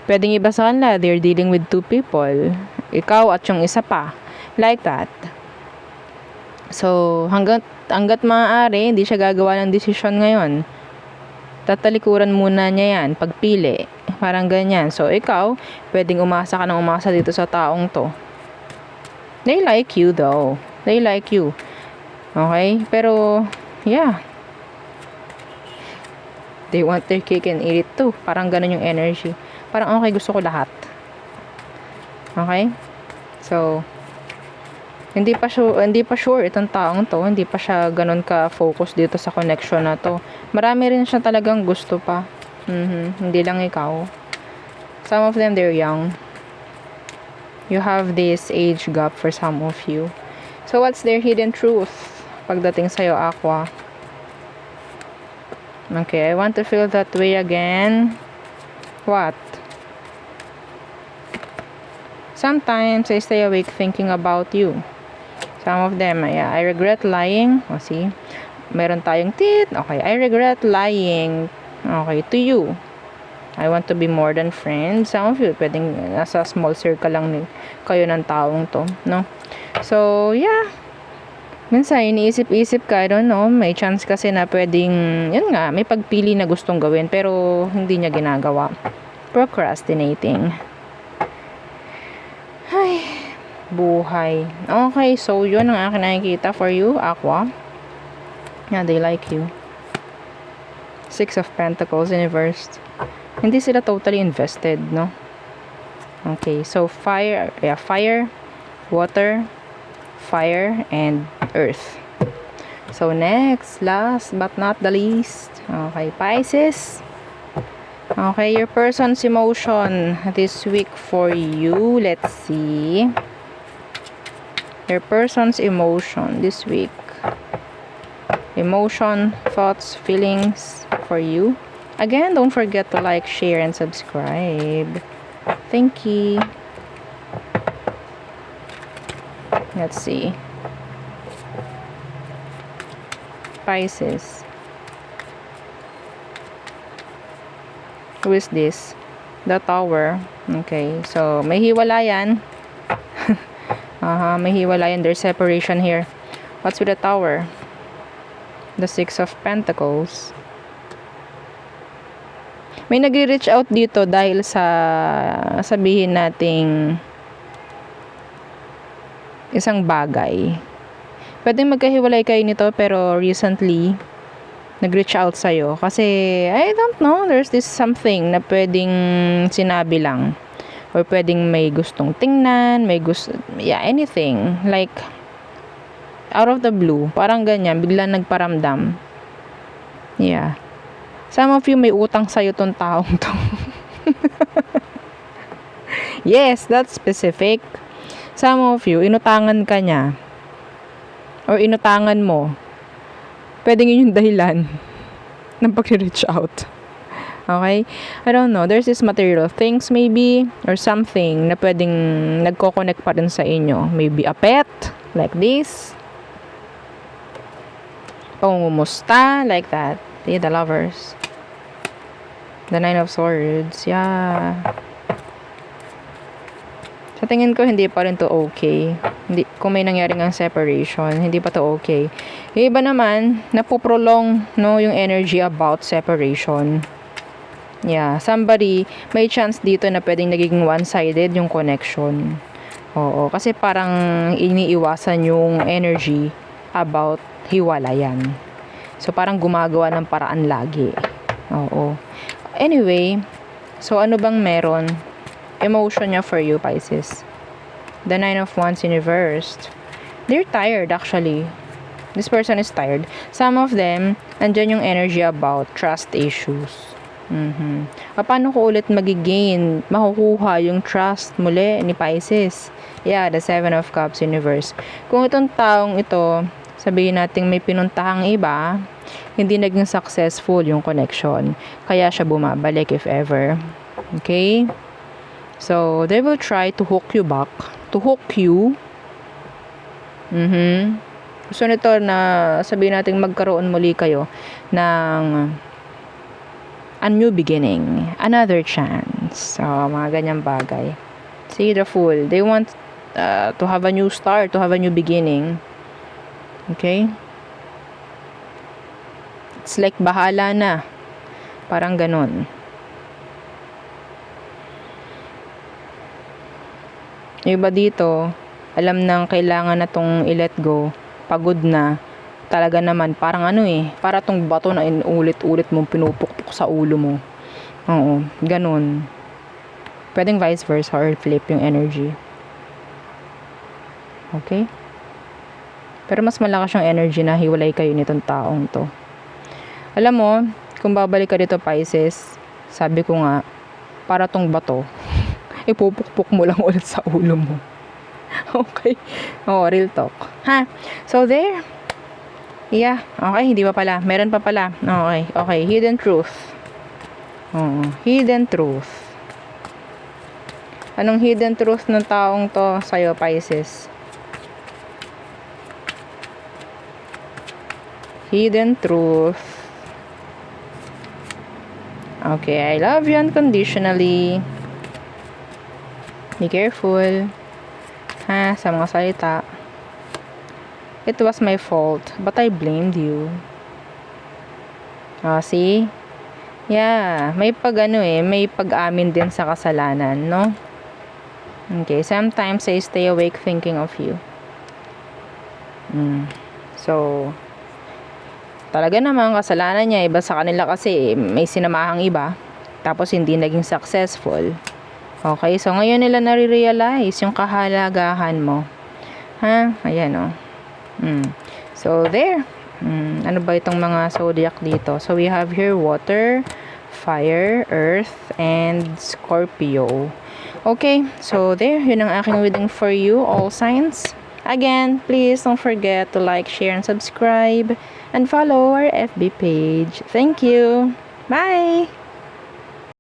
Pwedeng iba sa kanila, they're dealing with two people. Ikaw at yung isa pa. Like that. So, hanggat maaari, hindi siya gagawa ng desisyon ngayon. Tatalikuran muna niya yan, pagpili. Parang ganyan. So, ikaw, pwedeng umasa ka ng umasa dito sa taong to. They like you though. They like you. Okay? Pero, yeah. They want their cake and eat it too. Parang ganun yung energy. Parang okay, gusto ko lahat. Okay? So, hindi pa sure itong taong to. Hindi pa siya ganun ka-focus dito sa connection na to. Marami rin siya talagang gusto pa. Hindi lang ikaw. Some of them, they're young. You have this age gap for some of you. So, what's their hidden truth? Pagdating sa'yo, Aqua. Okay, I want to feel that way again. What? Sometimes, I stay awake thinking about you. Some of them, yeah, I regret lying. O, see? Meron tayong tit. Okay, I regret lying. Okay, to you. I want to be more than friends. Some of you, pwedeng nasa small circle lang kayo ng taong to, no? So, yeah. Minsan, iniisip-isip ka, I don't know, may chance kasi na pwedeng, yun nga, may pagpili na gustong gawin, pero hindi niya ginagawa. Procrastinating. Ay, buhay. Okay, so yun ang akin nakikita for you, Aqua. Yeah, they like you. Six of Pentacles in reversed. Hindi sila totally invested, no? Okay, so fire, water, fire, and earth. So next, last but not the least, okay, Pisces. Okay, your person's emotion this week for you. Let's see. Your person's emotion this week. Emotion, thoughts, feelings for you. Again, don't forget to like, share, and subscribe. Thank you. Let's see. Pisces. Who is this? The Tower. Okay, so may hiwalayan. May hiwalayan. There's separation here. What's with the Tower? The Six of Pentacles. May nagre-reach out dito dahil sa sabihin nating isang bagay. Pwedeng magkahiwalay kayo nito pero recently nag-reach out sa'yo. Kasi, I don't know, there's this something na pwedeng sinabi lang. Or pwedeng may gustong tingnan, may gusto, yeah, anything. Like, out of the blue. Parang ganyan, biglang nagparamdam. Yeah. Some of you may utang sa'yo tong taong to. Yes, that's specific. Some of you, inutangan ka niya. Or inutangan mo. Pwedeng yun yung dahilan ng pag-reach out. Okay? I don't know. There's this material things maybe or something na pwedeng nagko-connect pa rin sa inyo. Maybe a pet, like this. Pangungumusta, like that. The Lovers. The Nine of Swords. Yeah. Sa tingin ko, hindi pa rin to okay. Hindi, kung may nangyari ng separation, hindi pa to okay. Yung iba naman, napoprolong, no, yung energy about separation. Yeah, somebody, may chance dito na pwedeng naging one-sided yung connection. Oo, kasi parang iniiwasan yung energy about hiwalayan. So, parang gumagawa ng paraan lagi. Oo. Anyway, so ano bang meron? Emotion niya for you, Pisces. The Nine of Wands in reversed. They're tired, actually. This person is tired. Some of them, andyan yung energy about trust issues. Paano ko ulit makukuha yung trust muli ni Pisces? Yeah, the Seven of Cups in reverse. Kung itong taong ito, sabihin natin may pinuntahang iba, hindi naging successful yung connection. Kaya siya bumabalik if ever. Okay? So, they will try to hook you back. To hook you. Gusto nito na sabihin natin magkaroon muli kayo ng a new beginning. Another chance. So, mga ganyang bagay. See, the Fool. They want to have a new start, to have a new beginning. Okay? It's like bahala na. Parang ganun. Yung iba dito, alam nang kailangan na tong i-let go. Pagod na. Talaga naman, parang para tong bato na inulit-ulit mong pinupukpok sa ulo mo. Oo, ganun. Pwedeng vice versa or flip yung energy. Okay? Pero mas malakas yung energy na hiwalay kayo nitong taong to. Alam mo, kung babalik ka dito, Pisces, sabi ko nga, para tong bato, ipupukpok mo lang ulit sa ulo mo. Okay? Oh, real talk. Ha? So, there. Yeah. Okay, hindi pa pala. Meron pa pala. Okay. Okay. Hidden truth. Oh, hidden truth. Anong hidden truth ng taong to sa'yo, Pisces? Hidden truth. Okay, I love you unconditionally. Be careful. Ha, sa mga salita. It was my fault, but I blamed you. See? Yeah, may may pag-amin din sa kasalanan, no? Okay, sometimes I stay awake thinking of you. So, talaga naman kasalanan niya, iba sa kanila kasi may sinamahang iba, tapos hindi naging successful. Okay, so ngayon nila nare-realize yung kahalagahan mo. Ha? Ayan, So, there. Ano ba itong mga zodiac dito? So, we have here water, fire, earth, and Scorpio. Okay, so there. Yun ang aking reading for you, all signs. Again, please don't forget to like, share, and subscribe. And follow our FB page. Thank you. Bye!